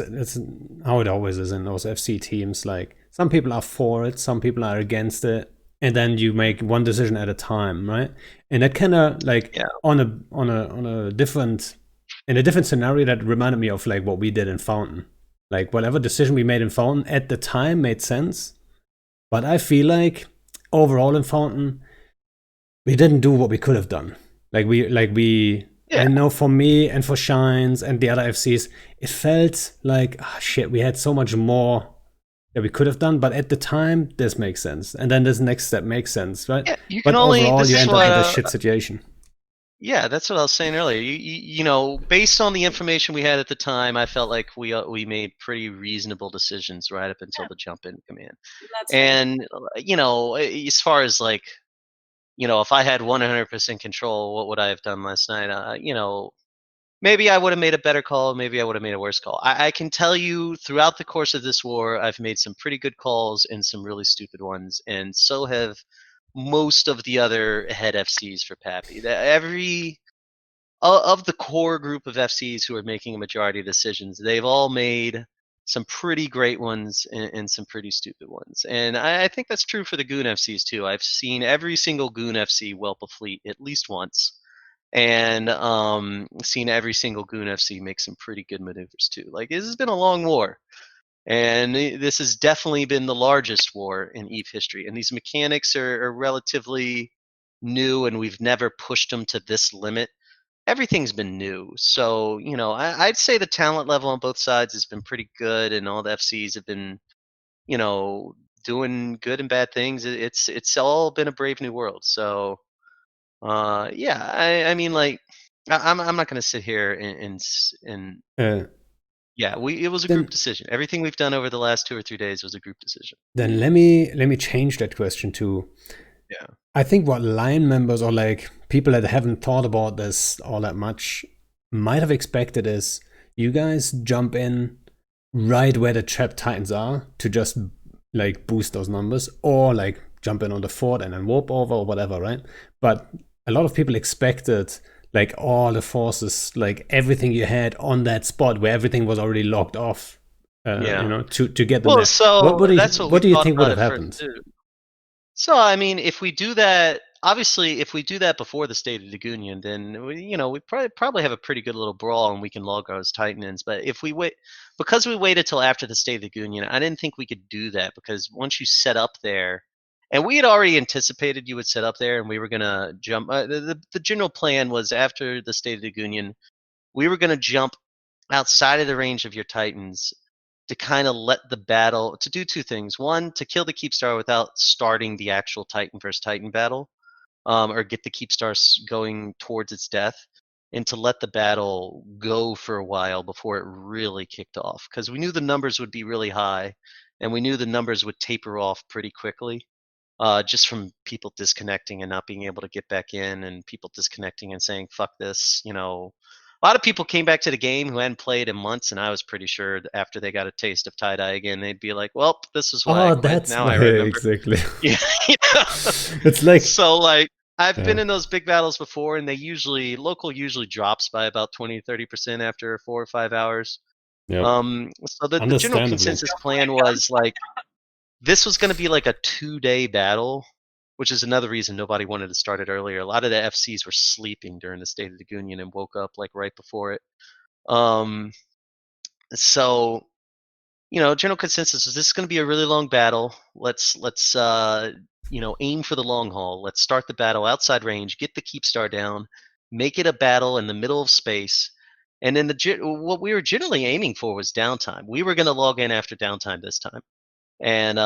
A: how it always is in those FC teams. Like some people are for it, some people are against it, and then you make one decision at a time, right? And that kind of like
C: Yeah.
A: on a different in a different scenario that reminded me of like what we did in Fountain. Like whatever decision we made in Fountain at the time made sense, but I feel like overall in Fountain we didn't do what we could have done. Like we
C: Yeah.
A: I know for me and for Shines and the other FCs, it felt like shit, we had so much more that we could have done, but at the time this makes sense. And then this next step makes sense, right?
C: Yeah, you can
A: But
C: only.
A: overall
C: This
A: you
C: is
A: end up
C: what.
A: with a shit situation.
C: Yeah, that's what I was saying earlier. You know, based on the information we had at the time, I felt like we made pretty reasonable decisions right up until the jump in command.
B: That's fair.
C: And you know, as far as like, you know, if I had 100% control, what would I have done last night? You know, maybe I would have made a better call. Maybe I would have made a worse call. I can tell you, throughout the course of this war, I've made some pretty good calls and some really stupid ones, and so have most of the other head FCs for Pappy. That every of the core group of FCs who are making a majority of decisions, they've all made some pretty great ones and some pretty stupid ones. And I think that's true for the Goon FCs too. I've seen every single Goon FC whelp a fleet at least once, and seen every single Goon FC make some pretty good maneuvers too. Like, this has been a long war, and this has definitely been the largest war in EVE history. And these mechanics are relatively new, and we've never pushed them to this limit. Everything's been new. So, you know, I'd say the talent level on both sides has been pretty good, and all the FCs have been, you know, doing good and bad things. It's all been a brave new world. So, yeah, I mean, like, I'm not gonna sit here and
A: Uh,
C: yeah, it was a group
A: then
C: decision. Everything we've done over the last 2 or 3 days was a group decision.
A: then let me change that question to
C: Yeah.
A: I think what line members or like people that haven't thought about this all that much might have expected is you guys jump in right where the trapped titans are to just like boost those numbers, or like jump in on the fort and then warp over or whatever, right? But a lot of people expected like all the forces, like everything you had on that spot where everything was already locked off,
C: Yeah.
A: to get them
C: Well,
A: there. What
C: so
A: what do
C: that's
A: you,
C: what we
A: what do you
C: thought
A: think would
C: about
A: have
C: at first
A: happened?
C: too. So, I mean, if we do that, obviously, if we do that before the State of the Union, then you know, we probably have a pretty good little brawl, and we can log those Titans. But if we wait, because we waited till after the State of the Union, I didn't think we could do that, because once you set up there, and we had already anticipated you would set up there, and we were gonna jump. The general plan was, after the State of the Union, we were gonna jump outside of the range of your Titans to kind of let the battle, to do two things. One, to kill the Keepstar without starting the actual Titan versus Titan battle, or get the Keepstar going towards its death, and to let the battle go for a while before it really kicked off. Because we knew the numbers would be really high, and we knew the numbers would taper off pretty quickly, just from people disconnecting and not being able to get back in, and people disconnecting and saying "fuck this." You know, a lot of people came back to the game who hadn't played in months, and I was pretty sure that after they got a taste of tie dye again, they'd be like, "Well, this is why I
A: Oh,
C: quit.
A: that's
C: Now I remember."
A: exactly.
C: Yeah. Yeah.
A: It's like,
C: So, like, I've
A: yeah,
C: been in those big battles before, and they usually local usually drops by about 20-30% after 4 or 5 hours.
A: yep,
C: So the general
A: understandably.
C: consensus plan was like, this was going to be like a 2-day battle, which is another reason nobody wanted to start it earlier. A lot of the FCs were sleeping during the State of the Union and woke up like right before it. Um, so, you know, general consensus is this is going to be a really long battle. Let's you know, aim for the long haul. Let's start the battle outside range, get the Keepstar down, make it a battle in the middle of space. And then what we were generally aiming for was downtime. We were going to log in after downtime this time, and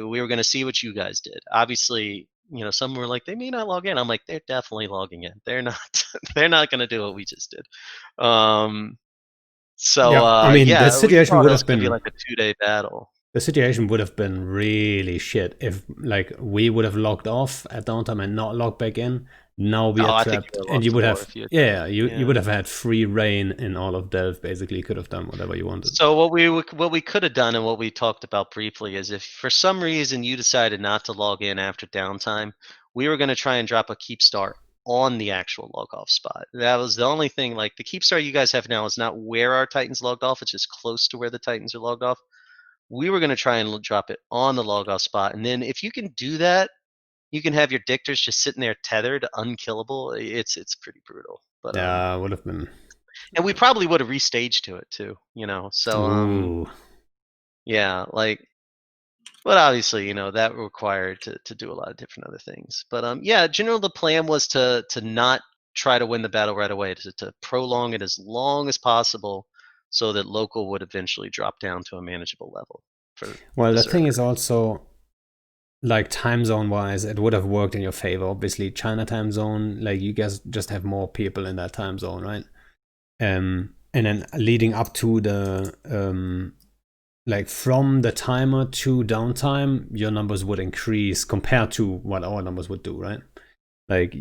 C: we were going to see what you guys did. Obviously, you know, some were like, they may not log in. I'm like, they're definitely logging in. They're not. They're not going to do what we just did. So
A: Yeah, I mean,
C: yeah, we thought it was going to be like a 2-day battle.
A: the situation would have been really shit if like we would have logged off at downtime and not logged back in, now we are
C: I think
A: trapped,
C: you would
A: and you would have,
C: if you
A: you would have had free reign in all of Delve. Basically, could have done whatever you wanted.
C: So what we could have done and what we talked about briefly is if for some reason you decided not to log in after downtime, we were going to try and drop a keep star on the actual log off spot. That was the only thing. Like the keep star you guys have now is not where our Titans logged off. It's just close to where the Titans are logged off. We were going to try and drop it on the log off spot, and then if you can do that, you can have your dictors just sitting there tethered, unkillable. It's pretty brutal. But
A: Yeah, would have been.
C: and we probably would have restaged to it too, So
A: Ooh.
C: yeah, like, but obviously, that required to do a lot of different other things. But yeah, generally the plan was to not try to win the battle right away, to prolong it as long as possible, so that local would eventually drop down to a manageable level.
A: Well, the thing is also, like time zone wise, it would have worked in your favor. Obviously, China time zone, like you guys just have more people in that time zone, right? And then leading up to the like from the timer to downtime, your numbers would increase compared to what our numbers would do, right? Like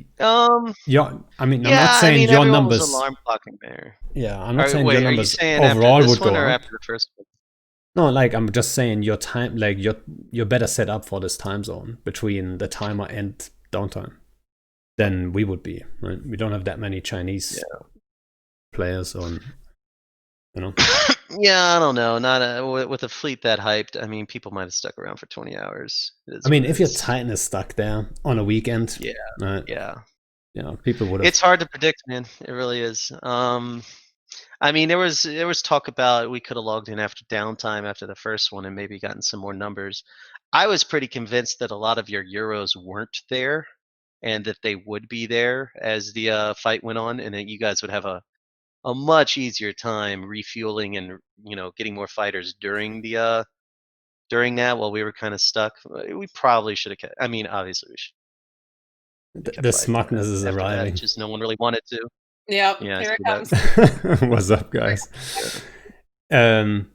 A: your, I mean, I'm not saying your
C: everyone
A: numbers.
C: Was alarm clocking there.
A: Yeah, I'm not saying
C: wait,
A: your
C: are you
A: numbers
C: saying
A: overall
C: after this
A: would go
C: one or
A: up.
C: after the first one?
A: No, like I'm just saying your time, like you're better set up for this time zone between the timer and downtime than we would be. Right? We don't have that many Chinese players on,
C: Yeah, I don't know. Not with a fleet that hyped. I mean, people might have stuck around for 20 hours.
A: I mean, if your Titan is stuck there on a weekend,
C: yeah,
A: people would have.
C: It's hard to predict, man. It really is. I mean, there was talk about we could have logged in after downtime after the first one and maybe gotten some more numbers. I was pretty convinced that a lot of your Euros weren't there, and that they would be there as the fight went on, and that you guys would have a much easier time refueling and getting more fighters during that while we were kind of stuck. We probably should have kept. I mean, obviously we should.
A: The smugness is
C: after
A: arriving.
C: That, just no one really wanted to.
B: Yep,
C: Yeah,
B: here it comes.
A: What's up, guys? Thanks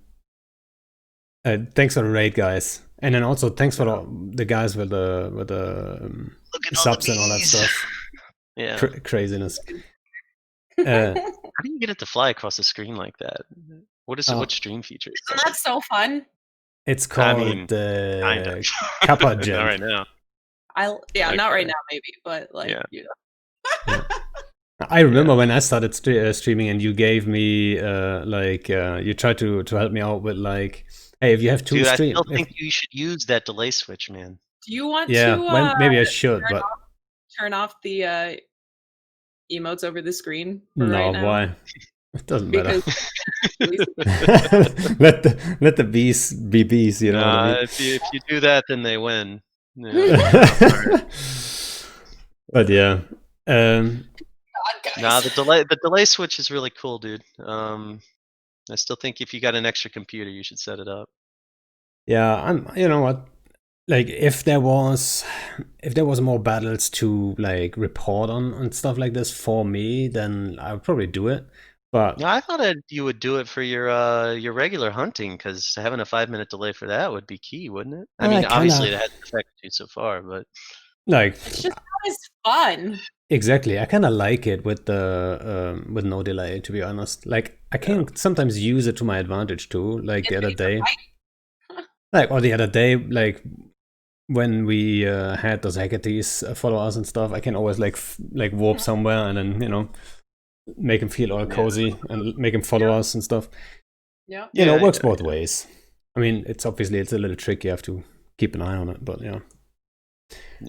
A: for the raid, guys, and then also thanks for the guys with the subs and all that stuff.
C: Yeah,
A: craziness.
C: How do you get it to fly across the screen like that? What stream feature?
B: Isn't that so fun?
A: It's called the Kappa Gen.
C: Not right now.
B: Not right now, maybe, but like
A: yeah. I remember when I started streaming, and you gave me you tried to help me out with like, hey, if you have two streams,
C: I still think you should use that delay switch, man.
B: Do you want to?
A: Maybe I should, but
B: turn off the emotes over the screen.
A: No,
B: right now?
A: Why? It doesn't matter. let the bees be bees. You know what I mean?
C: If you do that, then they win.
A: But yeah.
C: The delay switch is really cool, dude. I still think if you got an extra computer, you should set it up.
A: Yeah, you know what? Like if there was more battles to like report on stuff like this for me, then I would probably do it. But
C: I thought you would do it for your regular hunting, because having a 5-minute delay for that would be key, wouldn't it? I mean, obviously it hasn't affected you so far, but
A: like
B: it's just not as fun.
A: Exactly, I kind of like it with the with no delay. To be honest, like I can sometimes use it to my advantage too. Like the other day, like when we had those Hecates follow us and stuff, I can always like warp somewhere and then make him feel all cozy and make him follow us and stuff.
B: Yeah,
A: it works both ways. I mean, it's a little tricky. You have to keep an eye on it, but yeah.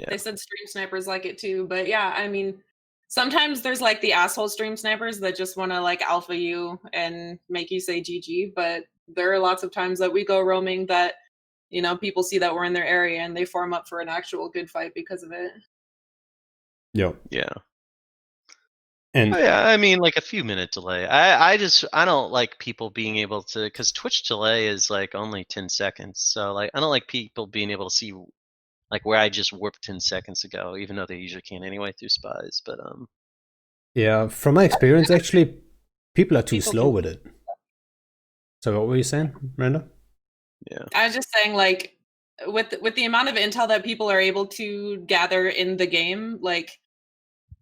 B: They said stream snipers like it too, but yeah, I mean, sometimes there's like the asshole stream snipers that just want to like alpha you and make you say GG, but there are lots of times that we go roaming that people see that we're in their area and they form up for an actual good fight because of it.
A: Yeah.
C: And I mean, like a few minute delay. I don't like people being able to, because Twitch delay is like only 10 seconds. So like I don't like people being able to see like where I just warped 10 seconds ago, even though they usually can anyway through spies. But
A: yeah, from my experience, actually, people are too slow with it. So what were you saying, Miranda?
B: Yeah, I was just saying, like, with the amount of intel that people are able to gather in the game, like,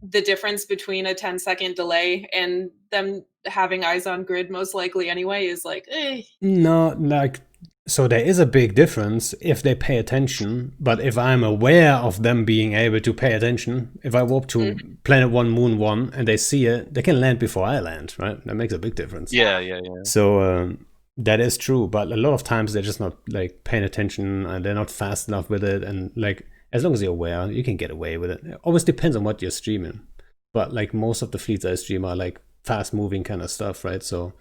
B: the difference between a 10-second delay and them having eyes on grid most likely anyway is like, eh.
A: No, like, so there is a big difference if they pay attention, but if I'm aware of them being able to pay attention, if I warp to planet 1, moon 1, and they see it, they can land before I land, right? That makes a big difference.
C: Yeah.
A: So that is true, but a lot of times they're just not like paying attention and they're not fast enough with it. And like, as long as you're aware, you can get away with it. It always depends on what you're streaming. But like most of the fleets I stream are like fast moving kind of stuff, right? So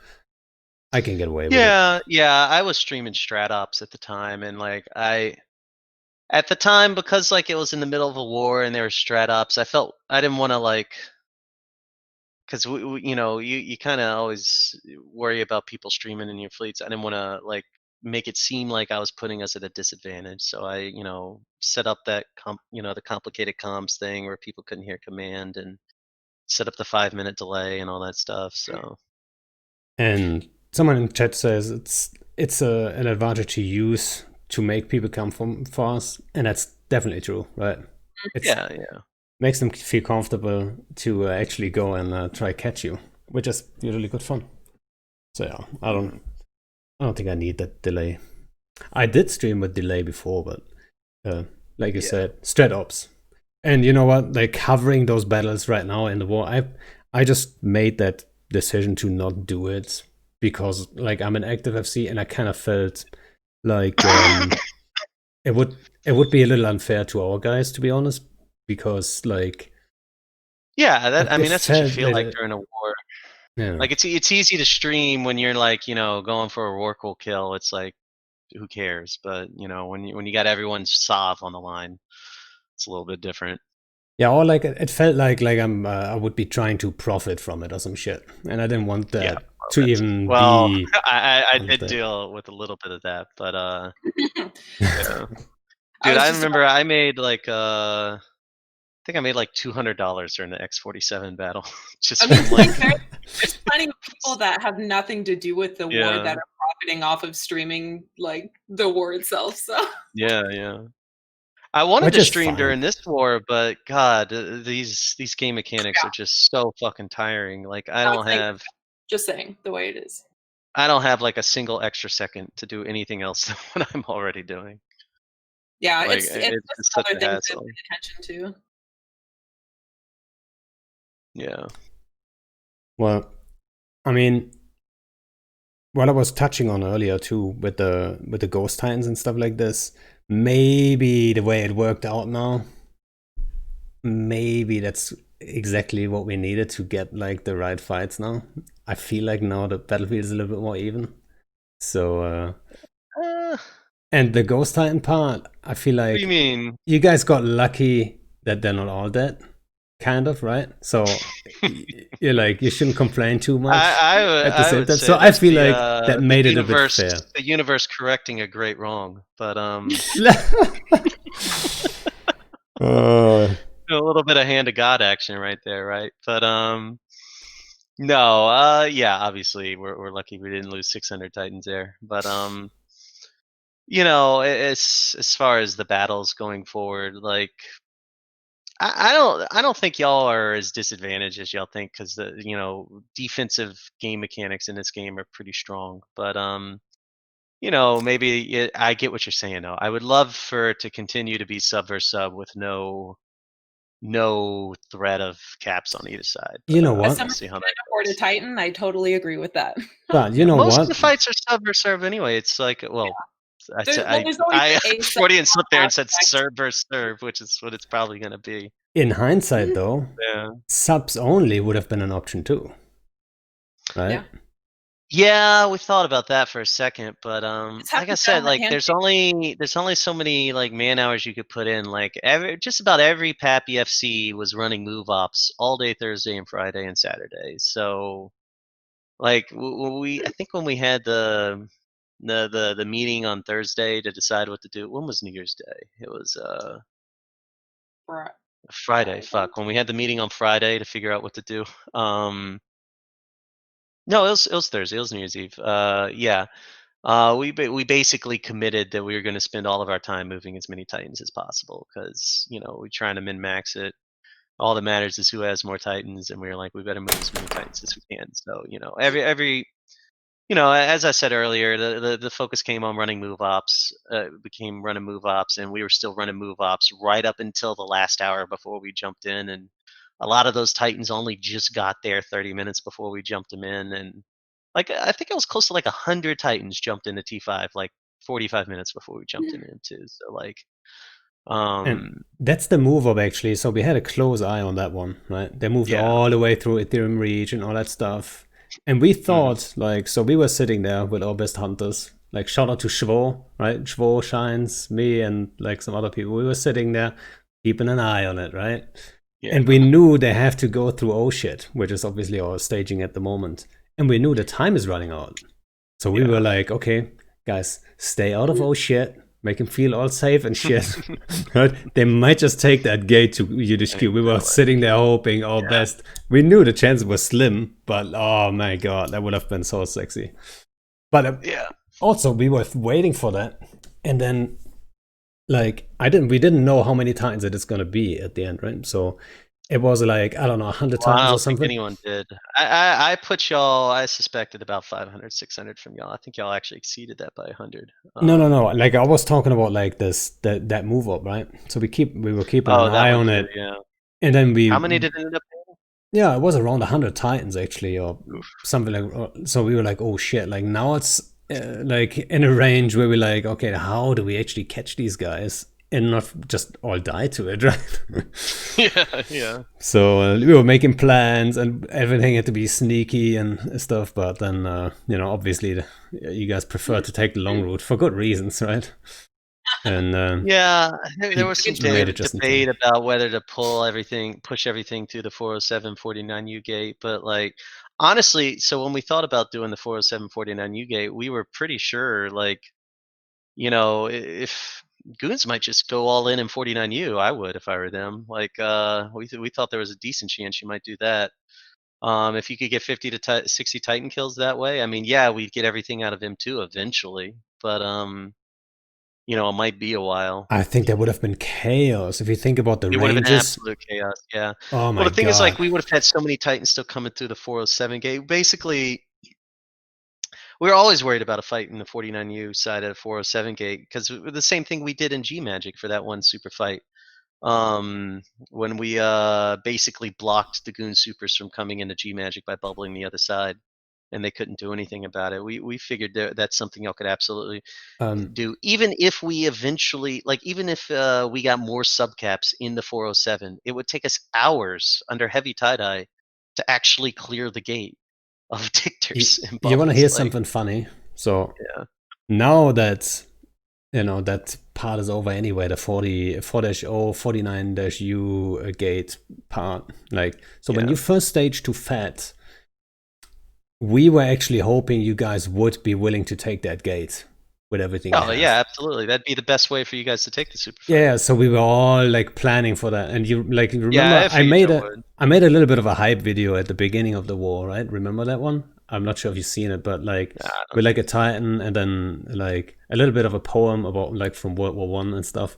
A: I can get away with it.
C: Yeah. I was streaming Strat Ops at the time, and like at the time, because like it was in the middle of a war and there were Strat Ops, I didn't want to like, because you know, you kind of always worry about people streaming in your fleets. I didn't want to like make it seem like I was putting us at a disadvantage, so I, you know, set up that the complicated comms thing where people couldn't hear command, and set up the 5-minute delay and all that stuff. So
A: And someone in chat says it's an advantage to use to make people come from fast, and that's definitely true, right?
C: yeah.
A: Makes them feel comfortable to actually go and try catch you, which is usually good fun. So yeah, I don't think I need that delay. I did stream with delay before, but like you said, strat ops. And you know what? Like covering those battles right now in the war, I just made that decision to not do it because like I'm an active FC and I kind of felt like it would be a little unfair to our guys, to be honest, because like
C: I mean that's what you
A: felt
C: feel like
A: that
C: during a war.
A: yeah.
C: Like it's easy to stream when you're like, you know, going for a Rorqual kill. It's like, who cares? But you know, when you got everyone's Sov on the line, it's a little bit different.
A: Yeah, or like it felt like I would be trying to profit from it or some shit, and I didn't want that to even be.
C: I did deal with a little bit of that, but yeah. Dude, I remember I made like I think I made like $200 during the X47 battle. Just from like,
B: there's plenty of people that have nothing to do with the war that are profiting off of streaming like the war itself. So
C: yeah. I wanted to stream during this war, but God, these game mechanics are just so fucking tiring. Like I don't have.
B: Just saying the way it is.
C: I don't have like a single extra second to do anything else than what I'm already doing.
B: Yeah,
C: like,
B: it's just other things to pay attention to.
C: Yeah.
A: Well, I mean, what I was touching on earlier too, with the ghost titans and stuff like this, maybe the way it worked out now, maybe that's exactly what we needed to get like the right fights now. I feel like now the battlefield is a little bit more even. So and the ghost titan part, I feel like,
C: what do you mean?
A: You guys got lucky that they're not all dead, kind of, right? So you're like, you shouldn't complain too much at the same time. So I feel like that made it a bit fair.
C: The universe correcting a great wrong, but a little bit of hand of God action right there, right? But no, yeah, obviously we're lucky we didn't lose 600 Titans there, but you know, as far as the battles going forward, like I don't think y'all are as disadvantaged as y'all think, because the, you know, defensive game mechanics in this game are pretty strong. But you know, maybe I get what you're saying though. I would love for it to continue to be sub versus sub with no threat of caps on either side. But,
A: you know what?
B: See how that afford a Titan. I totally agree with that.
A: But you know
C: most
A: what?
C: of the fights are sub versus serve anyway. It's like, well.
B: Yeah.
C: I Freudian slipped there and said serve versus serve, which is what it's probably going to be.
A: In hindsight, though, subs only would have been an option too, right?
C: Yeah, we thought about that for a second, but like I said, like there's only so many like man hours you could put in. Like just about every Pappy FC was running move ops all day Thursday and Friday and Saturday. So, like I think when we had the meeting on Thursday to decide what to do. When was New Year's Day? It was Friday. Fuck. When we had the meeting on Friday to figure out what to do. No, it was Thursday. It was New Year's Eve. Yeah. We basically committed that we were going to spend all of our time moving as many Titans as possible, because you know we're trying to min max it. all that matters is who has more Titans, and we were like, we better move as many Titans as we can. So every as I said earlier, the focus came on running move ops, became running move ops, and we were still running move ops right up until the last hour before we jumped in. And a lot of those Titans only just got there 30 minutes before we jumped them in. And like, I think it was close to like 100 Titans jumped into T5, like 45 minutes before we jumped in too. So like,
A: And that's the move up actually. So we had a close eye on that one, right? They moved
C: Yeah.
A: all the way through Ethereum Reach and all that stuff. And we thought, like, so we were sitting there with our best hunters. Like, shout out to Shvo, right? Shvo, Shines, me, and like some other people. We were sitting there keeping an eye on it, right?
C: Yeah.
A: And we knew they have to go through oh shit, which is obviously our staging at the moment. And we knew the time is running out. So we were like, okay, guys, stay out of oh shit. Make him feel all safe and shit. Right? They might just take that gate to UDHQ. We were sitting there hoping our best. We knew the chances were slim, but oh my god, that would have been so sexy. But also, we were waiting for that, and then like we didn't know how many times it is gonna be at the end, right? So it was like, I don't know, 100
C: Well, I
A: times
C: don't
A: or something.
C: think anyone did. I put y'all. I suspected about 500, 600 from y'all. I think y'all actually exceeded that by 100.
A: No. Like I was talking about like that move up, right? So we were keeping an eye on it,
C: yeah.
A: and then
C: How many did it end up being?
A: Yeah, it was around 100 Titans actually, or something like. So we were like, oh shit! Like now it's like in a range where we're like, okay, how do we actually catch these guys and not just all die to it, right?
C: Yeah.
A: So we were making plans, and everything had to be sneaky and stuff. But then, obviously, you guys prefer to take the long route for good reasons, right? And
C: there was some
A: made it just in
C: debate
A: time.
C: about whether to push everything through the 407 49U gate, but like honestly, so when we thought about doing the 407 49U gate, we were pretty sure like, if goons might just go all in 49U, I would if I were them. Like we thought there was a decent chance you might do that. If you could get 50 to 60 Titan kills that way, I mean, yeah, we'd get everything out of him too eventually, but it might be a while.
A: I think that would have been chaos if you think about the
C: It would have been
A: ranges.
C: absolute chaos, yeah.
A: Oh my
C: Well, the thing is,
A: god!
C: like, we would have had so many Titans still coming through the 407 gate. Basically, we were always worried about a fight in the 49U side of the 407 gate because the same thing we did in G Magic for that one super fight. When we basically blocked the Goon Supers from coming into G Magic by bubbling the other side, and they couldn't do anything about it. We figured that's something y'all could absolutely do, even if we eventually, like, even if we got more subcaps in the 407, it would take us hours under heavy tie-dye to actually clear the gate of dictors and bubbles.
A: You want to hear something funny? So now that that part is over anyway, the 4-0 49-U gate part. Like, so when you first stage to FAT, we were actually hoping you guys would be willing to take that gate with everything.
C: Oh yeah, absolutely. That'd be the best way for you guys to take the super fight.
A: Yeah, so we were all like planning for that, and you like remember
C: Yeah,
A: I made a little bit of a hype video at the beginning of the war, right? Remember that one? I'm not sure if you've seen it, but like with like a Titan and then like a little bit of a poem about like from World War One and stuff.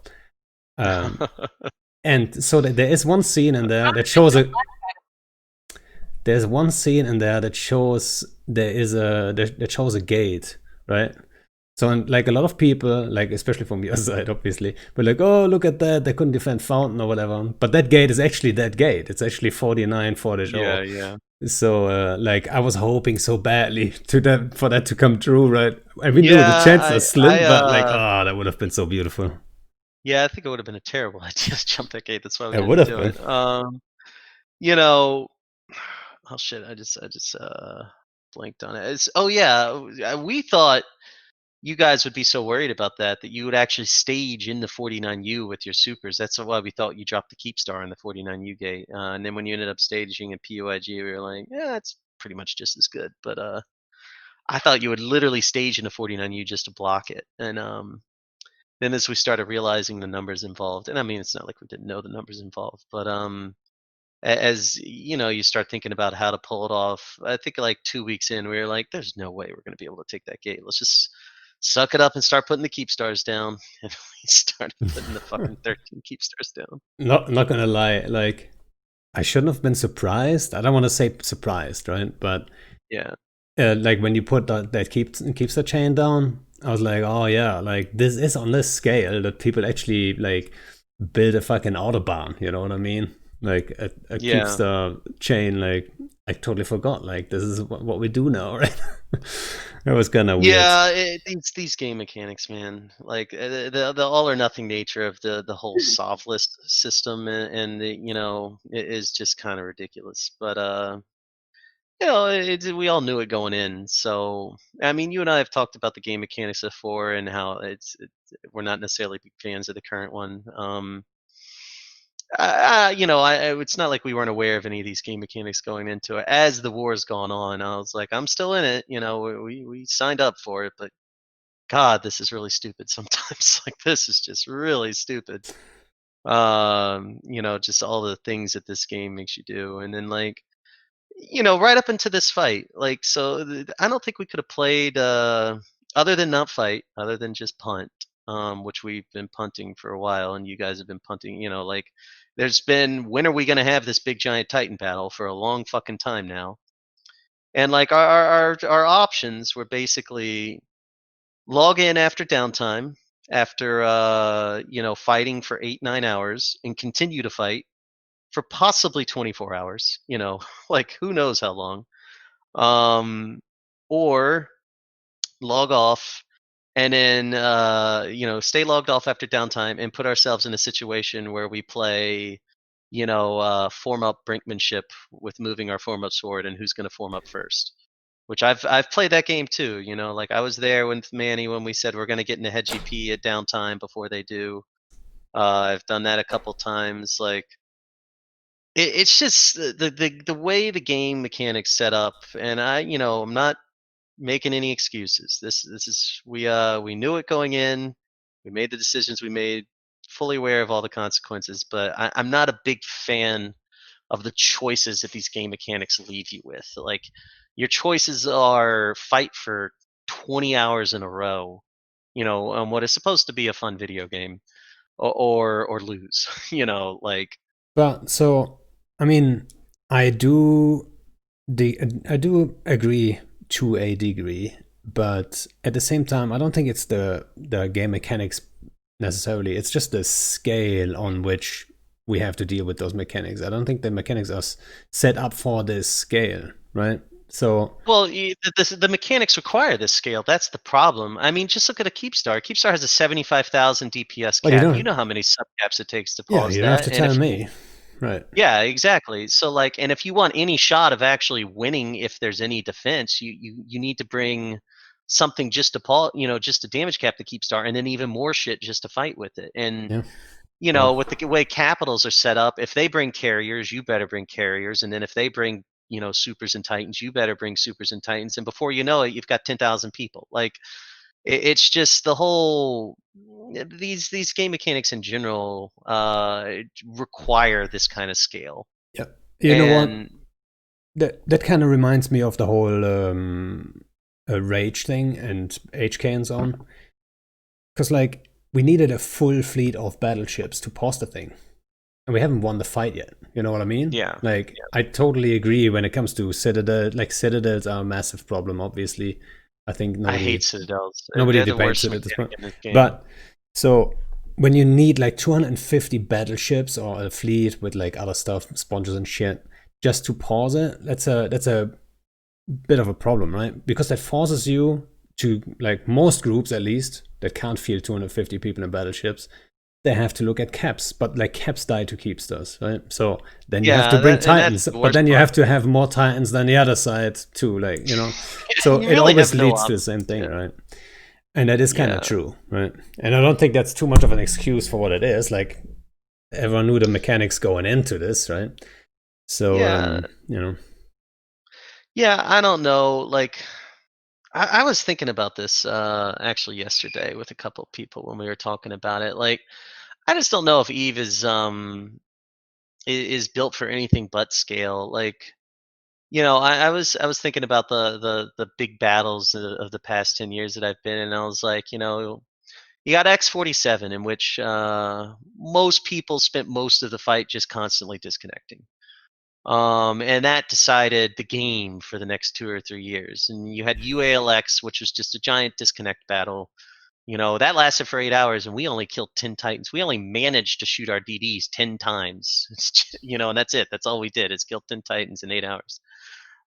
A: And so there is one scene in there that shows there's one scene in there that shows that shows a gate, right? So like a lot of people, like especially from your side, obviously, were like, "Oh, look at that! They couldn't defend Fountain or whatever." But that gate is actually that gate. It's actually 49 40.
C: Yeah.
A: So like I was hoping so badly for that to come true, right? And we knew the chances are slim, but like, that would have been so beautiful.
C: Yeah, I think it would have been a terrible idea to jump that gate. That's why we
A: It
C: didn't
A: would have
C: do
A: been.
C: it. Oh shit! I just blanked on it. We thought you guys would be so worried about that you would actually stage in the 49U with your supers. That's why we thought you dropped the keep star in the 49U gate. And then when you ended up staging in POIG, we were like, yeah, it's pretty much just as good. But I thought you would literally stage in the 49U just to block it. And then as we started realizing the numbers involved, and I mean, it's not like we didn't know the numbers involved, but as you start thinking about how to pull it off, I think like 2 weeks in, we were like, there's no way we're going to be able to take that gate. Let's just suck it up and start putting the keep stars down. And we started putting the fucking 13 keep stars down.
A: Not gonna lie, like I shouldn't have been surprised. I don't want to say surprised, right? But
C: Yeah.
A: like when you put that keeps the chain down, I was like, oh yeah, like this is on this scale that people actually like build a fucking autobahn. You know what I mean? Like it keeps
C: Yeah.
A: the chain. Like I totally forgot. Like this is what we do now, right? It was kind of weird.
C: Yeah, these game mechanics, man. Like the all or nothing nature of the whole solveless system, and the, it is just kind of ridiculous. But we all knew it going in. So I mean, you and I have talked about the game mechanics before and how we're not necessarily big fans of the current one. It's not like we weren't aware of any of these game mechanics going into it. As the war's gone on, I was like, I'm still in it. We signed up for it, but God, this is really stupid sometimes. Like this is just really stupid. Just all the things that this game makes you do, and then like, right up into this fight, like I don't think we could have played other than not fight, other than just punt, which we've been punting for a while, and you guys have been punting. Like there's been when are we gonna have this big giant Titan battle for a long fucking time now, and like our options were basically log in after downtime, after fighting for 8-9 hours, and continue to fight for possibly 24 hours. Like who knows how long. Or log off and then stay logged off after downtime and put ourselves in a situation where we play form up brinkmanship with moving our form up sword and who's going to form up first, which I've played that game too. Like I was there with Manny when we said we're going to get into head GP at downtime before they do. I've done that a couple times. Like it's just the way the game mechanics set up, and I'm not making any excuses. This is we knew it going in. We made the decisions we made, fully aware of all the consequences. But I'm not a big fan of the choices that these game mechanics leave you with. Like your choices are fight for 20 hours in a row, on what is supposed to be a fun video game, or lose. Like
A: But so, I mean, I do I do agree to a degree, but at the same time, I don't think it's the game mechanics necessarily. It's just the scale on which we have to deal with those mechanics. I don't think the mechanics are set up for this scale, right? So,
C: Well, the mechanics require this scale. That's the problem. I mean, just look at a Keepstar. Keepstar has a 75,000 DPS
A: well, you
C: cap. You
A: don't.
C: know how many subcaps it takes to
A: Yeah,
C: pause
A: you don't have
C: that.
A: to
C: And
A: tell
C: if
A: me, right?
C: yeah, exactly. So like, and if you want any shot of actually winning, if there's any defense, you need to bring something just to pause, just to damage cap the Keepstar, and then even more shit just to fight with it. And
A: Yeah. Well,
C: with the way capitals are set up, if they bring carriers, you better bring carriers, and then if they bring supers and titans, you better bring supers and titans, and before you know it, you've got 10,000 people. Like it's just the whole these game mechanics in general require this kind of scale.
A: yeah. You know what?
C: And
A: That kind of reminds me of the whole rage thing and HK and so on. Because like we needed a full fleet of battleships to pause the thing, and we haven't won the fight yet. You know what I mean?
C: yeah,
A: Like I totally agree when it comes to Citadel. Like Citadels are a massive problem. Obviously, I think
C: I hate citadels.
A: nobody
C: They're the
A: debates
C: worst
A: it at this point.
C: mechanic in this game.
A: But so when you need like 250 battleships or a fleet with like other stuff, sponges and shit, just to pause it, that's a bit of a problem, right? Because that forces you to, like most groups at least, that can't field 250 people in battleships, they have to look at caps, but like caps die to keepstars, right? So then you have to
C: Yeah,
A: bring
C: and that's
A: titans,
C: the
A: but
C: worst
A: then you
C: part.
A: have to have more titans than the other side too, like, you know. So
C: You
A: it
C: really
A: always
C: have no
A: leads to the
C: option.
A: same thing,
C: Yeah.
A: right? And that is kind of
C: Yeah.
A: true, right? And I don't think that's too much of an excuse for what it is. Like everyone knew the mechanics going into this, right? So
C: Yeah.
A: you know,
C: Yeah, I don't know. Like I was thinking about this actually yesterday with a couple of people when we were talking about it. Like I just don't know if Eve is built for anything but scale. Like I was thinking about the big battles of the past 10 years that I've been in, and I was like, you got X-47, in which most people spent most of the fight just constantly disconnecting. And that decided the game for the next 2 or 3 years. And you had UALX, which was just a giant disconnect battle. That lasted for 8 hours, and we only killed 10 Titans. We only managed to shoot our DDs 10 times. And that's it. That's all we did is kill 10 Titans in 8 hours.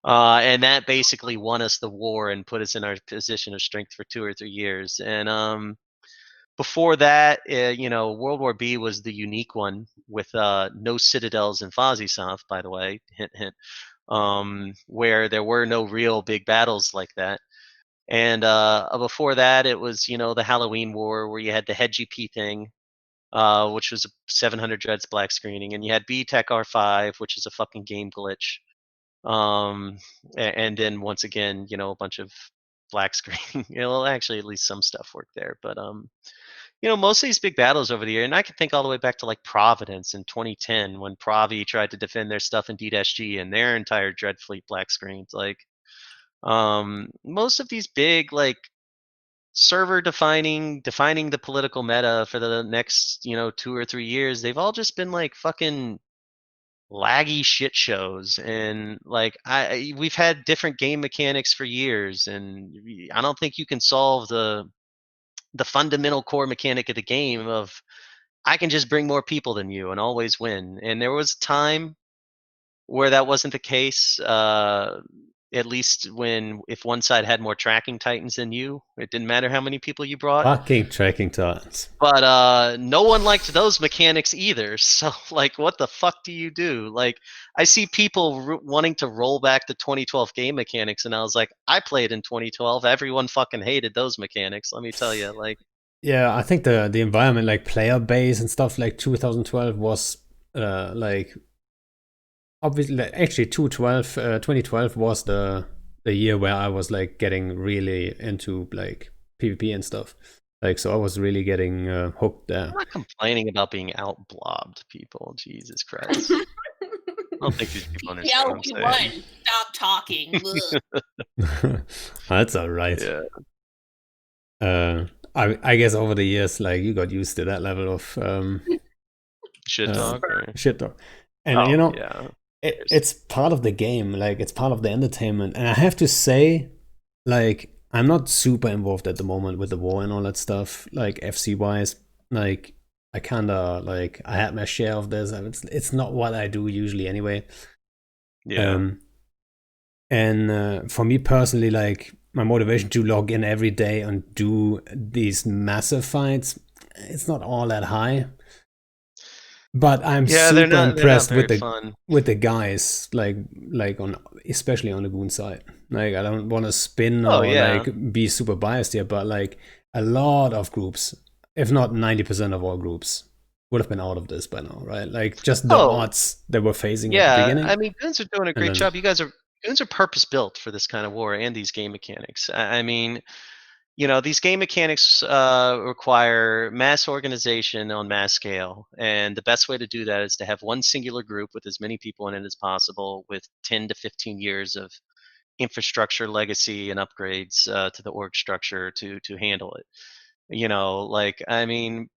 C: And that basically won us the war and put us in our position of strength for 2 or 3 years. And before that, World War B was the unique one with no citadels in Fozzie by the way, hint, hint, where there were no real big battles like that. And before that, it was, the Halloween War where you had the head GP thing, which was a 700 dreads black screening, and you had BTEC R5, which is a fucking game glitch. And then once again, a bunch of black screening. Well, actually, at least some stuff worked there, but most of these big battles over the year, and I can think all the way back to like Providence in 2010 when Provi tried to defend their stuff in D-G and their entire Dread Fleet black screens. Like, most of these big like server defining the political meta for the next 2 or 3 years, they've all just been like fucking laggy shit shows. And like we've had different game mechanics for years, and I don't think you can solve the fundamental core mechanic of the game of I can just bring more people than you and always win. And there was a time where that wasn't the case. At least if one side had more tracking titans than you, it didn't matter how many people you brought.
A: Fucking tracking titans.
C: But no one liked those mechanics either. So like, what the fuck do you do? Like, I see people wanting to roll back the 2012 game mechanics, and I was like, I played in 2012. Everyone fucking hated those mechanics. Let me tell you, like.
A: Yeah, I think the environment, like player base and stuff, like 2012 was like obviously, actually 2012 was the year where I was like getting really into like PvP and stuff. Like, so I was really getting hooked there.
C: I'm not complaining about being out blobbed, people. Jesus Christ. I don't think these people understand.
D: Yeah,
C: what
D: we
C: I'm saying.
D: won. Stop talking.
A: That's all right.
C: Yeah.
A: I guess over the years, like you got used to that level of
C: shit talk.
A: Shit talk, and
C: yeah.
A: It's part of the game. Like it's part of the entertainment. And I have to say, like I'm not super involved at the moment with the war and all that stuff. Like FC wise, like I kinda like I had my share of this. It's not what I do usually anyway.
C: Yeah.
A: And for me personally, like my motivation to log in every day and do these massive fights, it's not all that high. But I'm super impressed with the guys, like on especially on the Goon side. Like I don't want to spin or like be super biased here, but like a lot of groups, if not 90% of all groups, would have been out of this by now, right? Like just the odds they were facing at the beginning.
C: I mean, Goons are doing a great job. Goons are purpose built for this kind of war and these game mechanics. I mean, these game mechanics require mass organization on mass scale. And the best way to do that is to have one singular group with as many people in it as possible with 10 to 15 years of infrastructure legacy and upgrades to the org structure to handle it. Like, I mean,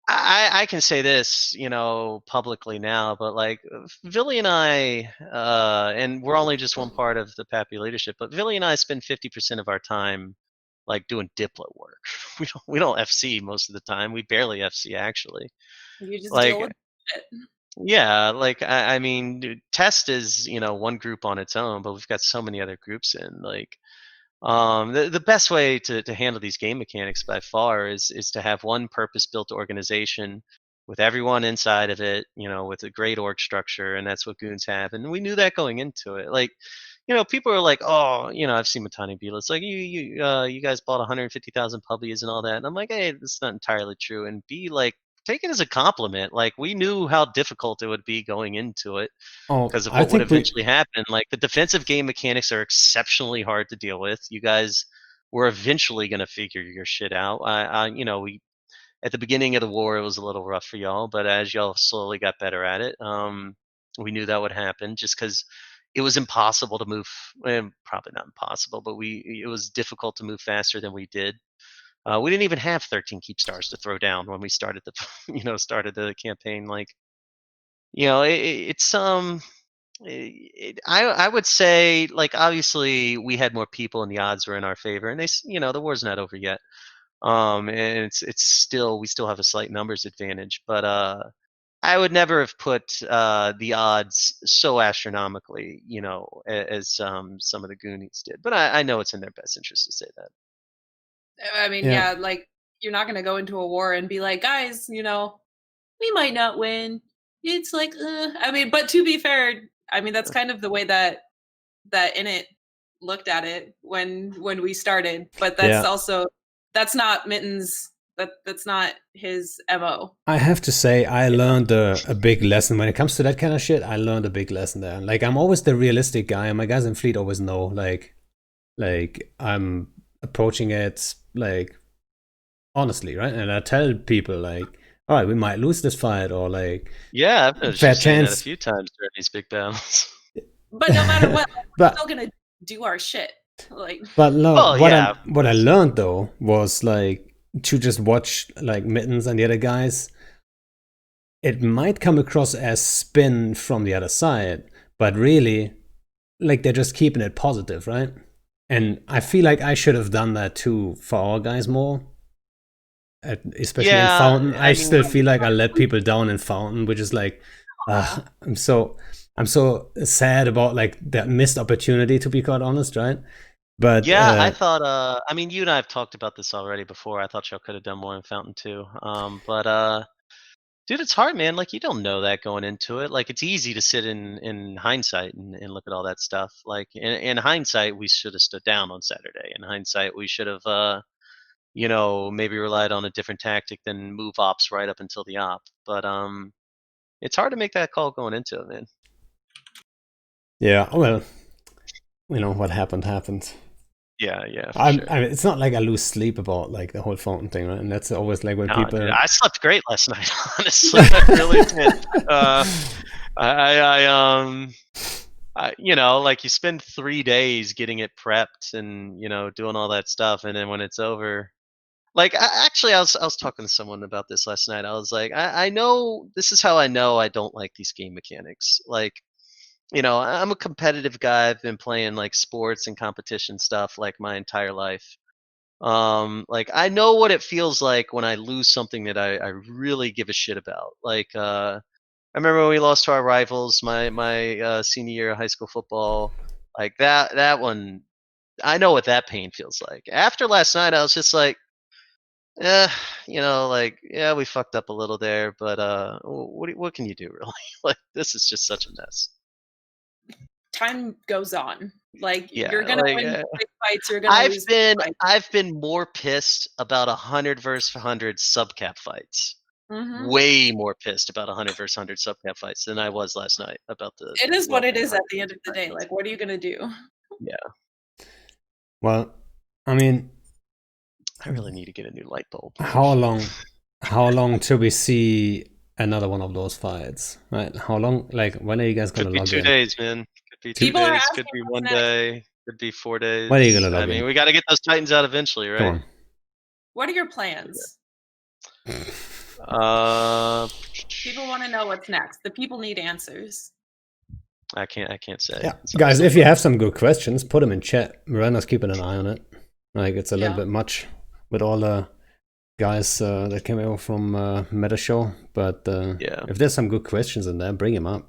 C: I can say this, publicly now, but like Villy and I, and we're only just one part of the Pappy leadership, but Villy and I spend 50% of our time like doing diplo work. We don't FC most of the time. We barely FC actually.
B: You just
C: like,
B: deal with it.
C: Yeah, like I mean, test is one group on its own, but we've got so many other groups in. Like, the best way to handle these game mechanics by far is to have one purpose-built organization with everyone inside of it, with a great org structure, and that's what Goons have. And we knew that going into it. Like, people are like, oh, I've seen Matani Beetle. It's like you guys bought 150,000 puppies and all that, and I'm like, hey, that's not entirely true. And B, like, take it as a compliment. Like, we knew how difficult it would be going into it because of what would eventually happen. Like, the defensive game mechanics are exceptionally hard to deal with. You guys were eventually going to figure your shit out. We at the beginning of the war, it was a little rough for y'all, but as y'all slowly got better at it, we knew that would happen just because it was impossible to move. Probably not impossible, but it was difficult to move faster than we did. We didn't even have 13 keep stars to throw down when we started the campaign. Like, it's I would say, like, obviously we had more people and the odds were in our favor, and the war's not over yet. And it's still we still have a slight numbers advantage, but I would never have put the odds so astronomically, as some of the Goonies did. But I know it's in their best interest to say that.
B: I mean,
A: Yeah.
B: yeah, like you're not gonna go into a war and be like, guys, we might not win. It's like, I mean, but to be fair, I mean that's kind of the way that Init looked at it when we started. But that's
A: Yeah.
B: also that's not Mitten's. That's not his mo.
A: I have to say, I learned a big lesson when it comes to that kind of shit. I learned a big lesson there. Like, I'm always the realistic guy, and my guys in fleet always know, like I'm approaching it like honestly, right? And I tell people like, all right, we might lose this fight, or like,
C: Yeah, I've noticed
A: fair
C: you saying that a
A: chance.
C: few times during these big battles.
B: But no matter what, we're still
A: but
B: gonna do our shit. Like,
A: but no,
C: Well, yeah, of
A: what I
C: course.
A: learned though was like to just watch like Mittens and the other guys. It might come across as spin from the other side, but really, like they're just keeping it positive, right? And I feel like I should have done that too for our guys more, especially in
C: Yeah,
A: Fountain. I
C: I
A: still
C: mean,
A: feel like I let people down in Fountain, which is like,
B: aw.
A: I'm so sad about like that missed opportunity, to be quite honest, right? But
C: yeah, I thought. I mean, you and I have talked about this already before. I thought y'all could have done more in Fountain too. But dude, it's hard, man. Like, you don't know that going into it. Like, it's easy to sit in hindsight and look at all that stuff. Like, in hindsight, we should have stood down on Saturday. In hindsight, we should have, maybe relied on a different tactic than move ops right up until the op. But it's hard to make that call going into it, man.
A: yeah, well, what happened.
C: Yeah, for sure.
A: I mean, it's not like I lose sleep about like the whole Fountain thing, right? And that's always like when
C: No, dude,
A: people.
C: I slept great last night. Honestly, I really did. Like you spend 3 days getting it prepped and doing all that stuff, and then when it's over, like I was talking to someone about this last night. I was like, I know this is how I know I don't like these game mechanics. Like, I'm a competitive guy. I've been playing like sports and competition stuff like my entire life. Like I know what it feels like when I lose something that I really give a shit about. Like I remember when we lost to our rivals my senior year of high school football. Like that one, I know what that pain feels like. After last night, I was just like, eh, like yeah, we fucked up a little there, but what can you do really? Like this is just such a mess.
B: Time goes on. Like
C: Yeah,
B: you're gonna
C: like
B: win big fights, you're gonna lose big fights.
C: I've been more pissed about 100 versus 100 subcap fights.
B: Hmm.
C: Way more pissed about 100 versus 100 subcap fights than I was last night about the
B: It is what it
C: level
B: is at the end of the day.
C: 100.
B: Like, what are you gonna do?
C: Yeah,
A: Well, I mean,
C: I really need to get a new light bulb.
A: how long? How long till we see another one of those fights? Right? How long? Like, when are you guys
C: Could
A: gonna
C: be
A: log
C: 2
A: in?
C: days, man. Could be 2
B: People are
C: days. Could
B: asking
C: be
B: what's
C: one
B: next.
C: day. Could be 4
A: When are you
C: days.
A: gonna
C: I
A: log
C: mean,
A: in?
C: we got to get those Titans out eventually, right?
A: Come
B: What are your plans?
A: on.
B: People want to know what's next. The people need answers.
C: I can't say.
A: Yeah,
C: Sorry.
A: guys, if you have some good questions, put them in chat. Miranda's keeping an eye on it. Like, it's a little
B: Yeah.
A: bit much with all the guys that came over from Meta Show, but
C: Yeah.
A: if there's some good questions in there, bring them up.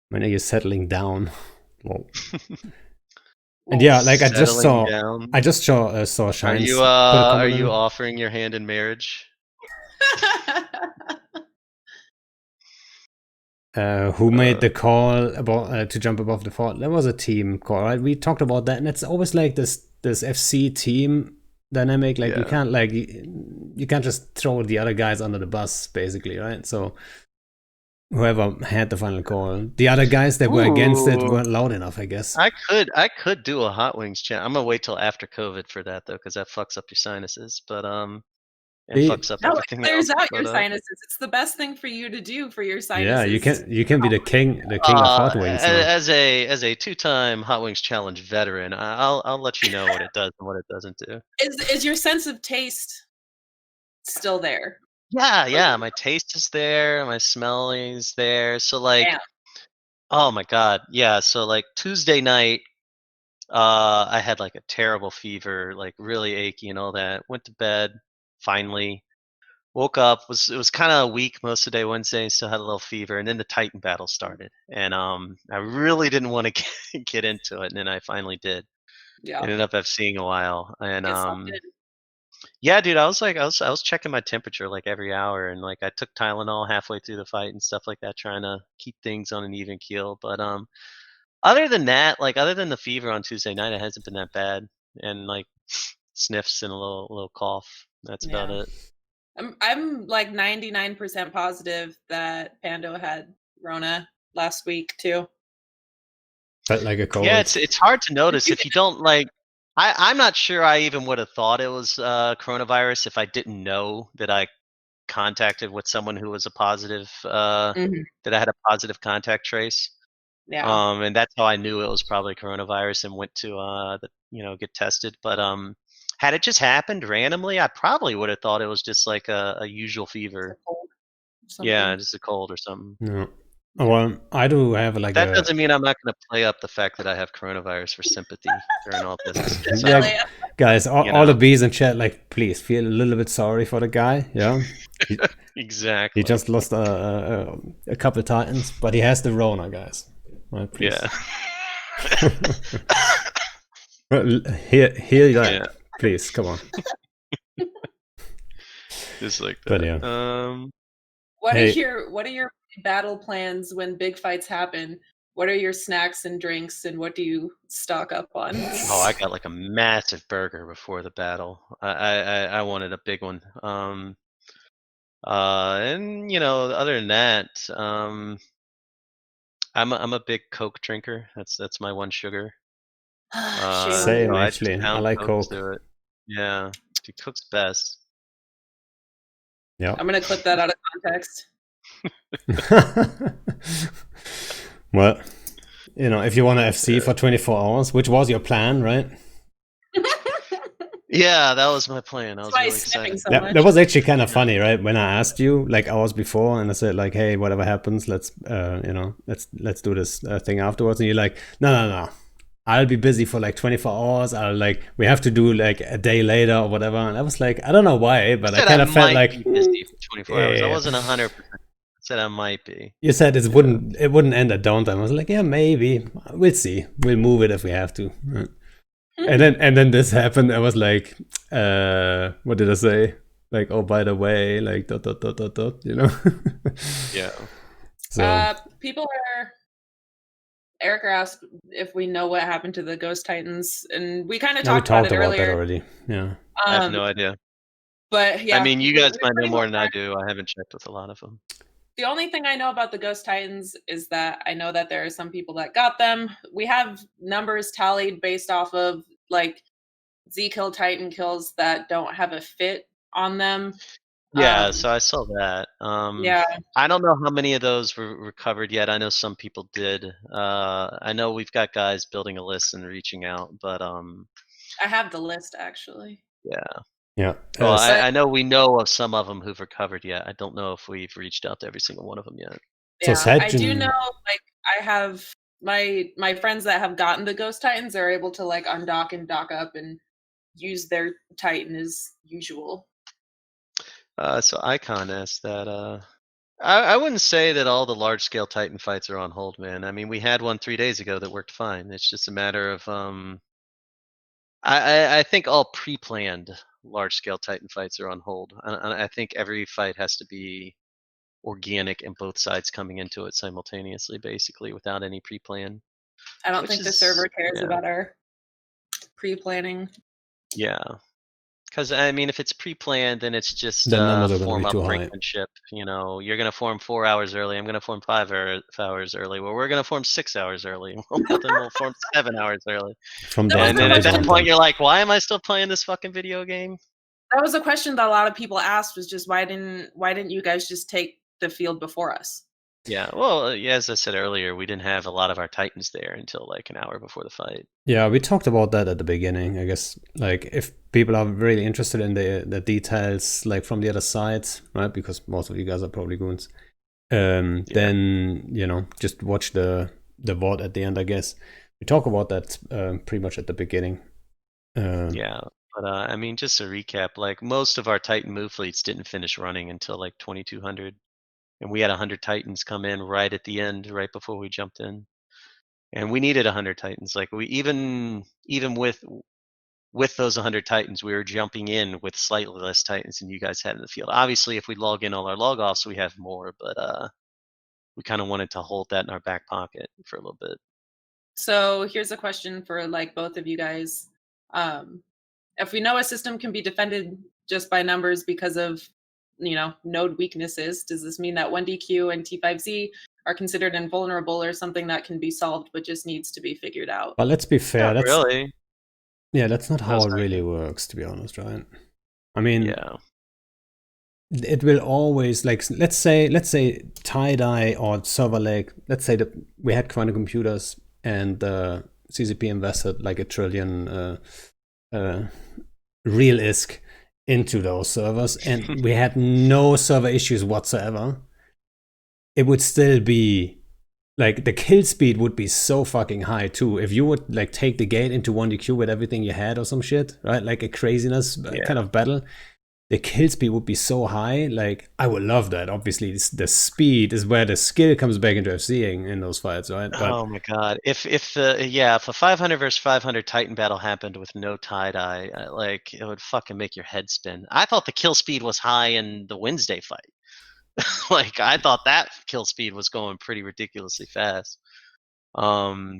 A: When are you settling down? Whoa. And yeah, like I just
C: Settling
A: saw
C: down.
A: saw
C: Are
A: Shines
C: you
A: put a
C: are
A: comment
C: you
A: in.
C: offering your hand in marriage?
A: Who made the call about to jump above the fort? There was a team call, right? We talked about that, and it's always like this FC team dynamic. Like you
C: Yeah.
A: can't you can't just throw the other guys under the bus, basically, right? So whoever had the final call, the other guys that were against it
C: Ooh.
A: weren't loud enough, I guess.
C: I could do a hot wings chant. I'm gonna wait till after COVID for that though, because that fucks up your sinuses. But and fucks up
B: No, it
C: everything
B: clears
C: else.
B: out
C: But
B: your sinuses. It's the best thing for you to do for your
A: Yeah,
B: sinuses.
A: you can be the king of hot wings now.
C: as a 2-time hot wings challenge veteran, I'll let you know what it does and what it doesn't do.
B: Is your sense of taste still there?
C: Yeah, my taste is there, my smell is there. So like,
B: Damn.
C: Oh my god, yeah. So like Tuesday night, I had like a terrible fever, like really achy and all that. Went to bed. Finally, woke up. It was kind of weak most of the day Wednesday. Still had a little fever, and then the Titan battle started, and I really didn't want to get into it, and then I finally did.
B: Yeah.
C: Ended up seeing a while, and
B: Get sucked in.
C: yeah, dude, I was checking my temperature like every hour, and like I took Tylenol halfway through the fight and stuff like that, trying to keep things on an even keel. But other than that, like other than the fever on Tuesday night, it hasn't been that bad, and like sniffs and a little cough. That's about
B: Yeah.
C: it.
B: I'm like 99% positive that Pando had Rona last week too.
A: Felt like a cold.
C: Yeah, it's hard to notice if you don't like. I'm not sure I even would have thought it was coronavirus if I didn't know that I contacted with someone who was a positive
B: Mhm.
C: that I had a positive contact trace.
B: Yeah.
C: And that's how I knew it was probably coronavirus and went to get tested. But had it just happened randomly, I probably would have thought it was just like a usual fever.
B: Cold or
C: Yeah,
B: something.
C: just a cold or something.
A: No. Well, I do have
C: But
A: like
C: that
A: a
C: doesn't mean I'm not going to play up the fact that I have coronavirus for sympathy during all this. So,
A: yeah, guys. All,
C: you
A: all the
C: know.
A: bees in chat, like, please feel a little bit sorry for the guy. Yeah, he
C: Exactly.
A: just lost a couple titans, but he has the Rona, guys. Right, please.
C: Yeah.
A: Hear that,
C: Yeah.
A: please. Come on.
C: Just like that.
A: But yeah.
B: What
A: Hey.
B: are your battle plans when big fights happen? What are your snacks and drinks, and what do you stock up on?
C: Oh, I got like a massive burger before the battle. I wanted a big one. And other than that, I'm a big Coke drinker. That's my one sugar.
B: Shame on
A: Same,
B: you.
C: So I just
A: actually. I
C: pound
A: like
C: Coke
A: Coke.
C: to it. Yeah, dude, Coke's best.
A: Yeah.
B: I'm gonna clip that out of context.
A: Well, if you want to FC
C: Yeah.
A: for 24 hours, which was your plan, right?
C: Yeah, that was my plan. I was
B: That's why
C: really
B: he's sniffing
C: excited.
B: so much.
A: That was actually kind of funny, right? When I asked you like hours before, and I said like, "Hey, whatever happens, let's let's do this thing afterwards." And you're like, "No, I'll be busy for like 24 hours. We have to do like a day later or whatever." And I was like, I don't know why, but I
C: said
A: kind
C: I
A: of felt
C: might
A: like
C: be busy for 24 hours. I
A: yeah.
C: wasn't 100%. I said I might be.
A: You said it wouldn't end at downtime. I was like, yeah, maybe. We'll see. We'll move it if we have to. Right. And then this happened. I was like, what did I say? Like, oh, by the way, like dot dot dot dot dot,
C: Yeah.
A: So
B: people are. Erica asked if we know what happened to the Ghost Titans, and we kind of
A: we
B: talked about it
A: that
B: earlier.
A: already. Yeah.
C: I have no idea.
B: But yeah,
C: I mean, you guys might know
B: pretty
C: more
B: much
C: than I do. I haven't checked with a lot of them.
B: The only thing I know about the Ghost Titans is that I know that there are some people that got them. We have numbers tallied based off of like Z kill Titan kills that don't have a fit on them.
C: Yeah, so I saw that.
B: Yeah.
C: I don't know how many of those were recovered yet. I know some people did. I know we've got guys building a list and reaching out, but
B: I have the list actually.
C: yeah.
A: Yeah.
C: Well, I know we know of some of them who've recovered yet. I don't know if we've reached out to every single one of them yet.
A: So
B: Yeah, I do know. Like, I have my friends that have gotten the Ghost Titans are able to like undock and dock up and use their Titan as usual.
C: So Icon asked that. I wouldn't say that all the large scale Titan fights are on hold, man. I mean, we had one 3 days ago that worked fine. It's just a matter of I think all pre-planned large scale Titan fights are on hold. I think every fight has to be organic and both sides coming into it simultaneously, basically, without any pre-plan.
B: I don't think the server cares about our pre-planning.
C: Yeah. Because, I mean, if it's pre-planned, then it's just
A: the numbers are going to
C: form
A: be
C: up
A: too high.
C: brinkmanship. You're going to form 4 hours early. I'm going to form 5 hours early. Well, we're going to form 6 hours early. Well, then we'll form 7 hours early.
A: And
C: then at that point, you're like, why am I still playing this fucking video game?
B: That was a question that a lot of people asked, was just why didn't you guys just take the field before us?
C: Yeah, well, as I said earlier, we didn't have a lot of our Titans there until like an hour before the fight.
A: Yeah, we talked about that at the beginning. I guess like if people are really interested in the details, like from the other side, right? Because most of you guys are probably goons. Then just watch the the VOD at the end, I guess. We talk about that pretty much at the beginning.
C: Yeah, but I mean, just to recap, like most of our Titan move fleets didn't finish running until like 2200, and we had 100 Titans come in right at the end, right before we jumped in, and we needed 100 Titans. Like we even with those 100 Titans, we were jumping in with slightly less Titans than you guys had in the field. Obviously, if we log in all our log offs, we have more, but we kind of wanted to hold that in our back pocket for a little bit.
B: So here's a question for like both of you guys. If we know a system can be defended just by numbers because of, node weaknesses, does this mean that 1DQ and T5Z are considered invulnerable or something that can be solved but just needs to be figured out?
A: But let's be fair.
C: Not really.
A: Yeah, that's not how
C: No,
A: it
C: sorry.
A: really works, to be honest, right? I mean,
C: Yeah.
A: it will always, like, let's say tie-dye or server leg, let's say that we had quantum computers and CCP invested like $1 trillion real ISK into those servers, and we had no server issues whatsoever. It would still be like the kill speed would be so fucking high too. If you would like take the gate into 1DQ with everything you had or some shit, right? Like a craziness kind of battle, the kill speed would be so high. Like I would love that. Obviously, the speed is where the skill comes back into FCing in those fights, right? But
C: oh my god, if a 500 versus 500 Titan battle happened with no tie-dye, like it would fucking make your head spin. I thought the kill speed was high in the Wednesday fight. Like I thought that kill speed was going pretty ridiculously fast. So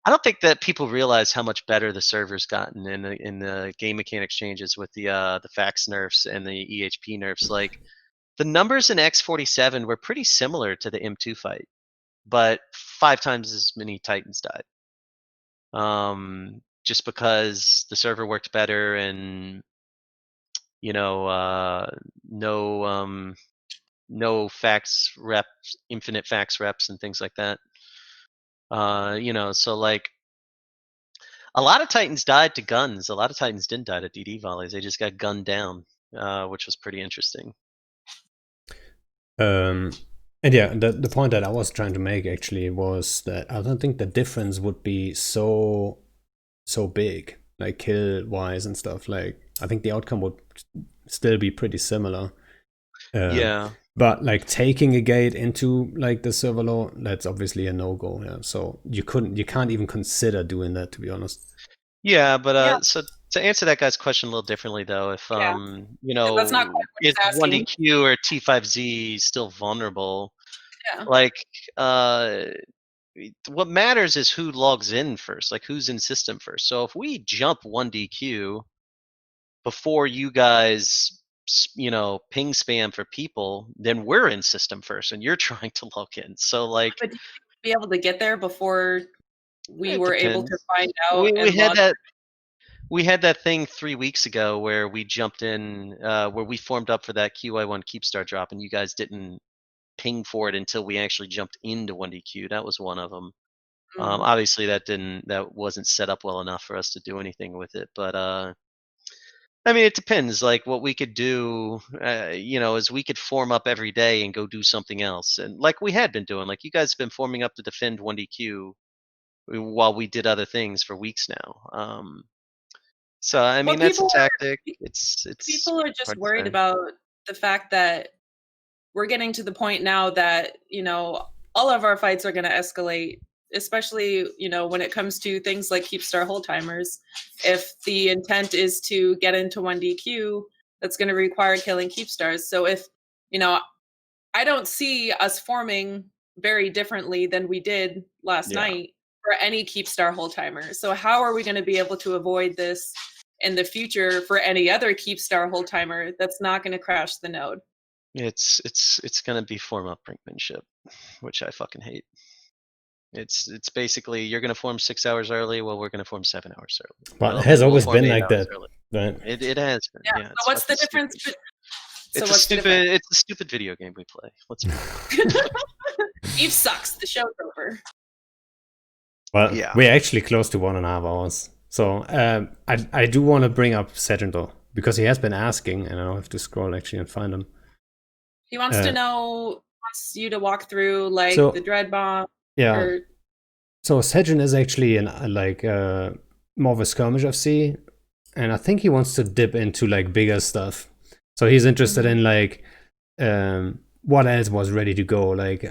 C: I don't think that people realize how much better the server's gotten in the game mechanics changes with the fax nerfs and the EHP nerfs. Like the numbers in X47 were pretty similar to the M2 fight, but 5 times as many Titans died. Just because the server worked better and no fax reps, infinite fax reps, and things like that. So like a lot of Titans died to guns. A lot of Titans didn't die to DD volleys. They just got gunned down, which was pretty interesting.
A: and yeah, the point that I was trying to make actually was that I don't think the difference would be so big, like kill wise and stuff. Like I think the outcome would still be pretty similar.
C: Yeah.
A: But like taking a gate into like the server low, that's obviously a no-go. Yeah. So you can't even consider doing that, to be honest.
C: Yeah, but so to answer that guy's question a little differently though, if
B: that's not quite what
C: is
B: he's asking.
C: 1DQ or T5Z still vulnerable?
B: Yeah.
C: Like what matters is who logs in first, like who's in system first. So if we jump 1DQ before you guys ping spam for people, then we're in system first and you're trying to log in. So like
B: But do you think we'd be able to get there before we
C: it
B: were able to
C: depends.
B: find out
C: We had that thing 3 weeks ago where we jumped in, where we formed up for that QI1 Keepstar drop, and you guys didn't ping for it until we actually jumped into 1DQ. That was one of them. Obviously, that wasn't set up well enough for us to do anything with it. But I mean, it depends. Like what we could do, is we could form up every day and go do something else, and like we had been doing. Like you guys have been forming up to defend 1DQ while we did other things for weeks now. So I mean, that's a tactic. It's
B: people are just
C: hard to
B: worried
C: say.
B: about the fact that we're getting to the point now that all of our fights are going to escalate, especially when it comes to things like Keepstar hold timers. If the intent is to get into 1DQ, that's going to require killing Keepstars. So if I don't see us forming very differently than we did last night for any Keepstar hold timer. So how are we going to be able to avoid this in the future for any other Keepstar hold timer that's not going to crash the node?
C: It's gonna be form up brinkmanship, which I fucking hate. It's basically you're gonna form 6 hours early, well we're gonna form 7 hours early.
A: But
C: Well,
A: it has
C: then we'll
A: always
C: form
A: been
C: 8
A: like
C: hours
A: that,
C: early.
A: right?
C: It has been.
B: Yeah.
C: Yeah.
B: So what's the difference?
C: It's a stupid video game we play. Let's
B: Eve sucks. The show's over.
A: Well,
C: Yeah.
A: we're actually close to 1.5 hours. So I do want to bring up Saturn though, because he has been asking, and I'll have to scroll actually and find him.
B: He wants to know wants you to walk through like
A: So-
B: the dread bomb
A: Yeah.
B: or
A: So Sejun is actually more of a skirmish FC, and I think he wants to dip into like bigger stuff. So he's interested in like what else was ready to go, like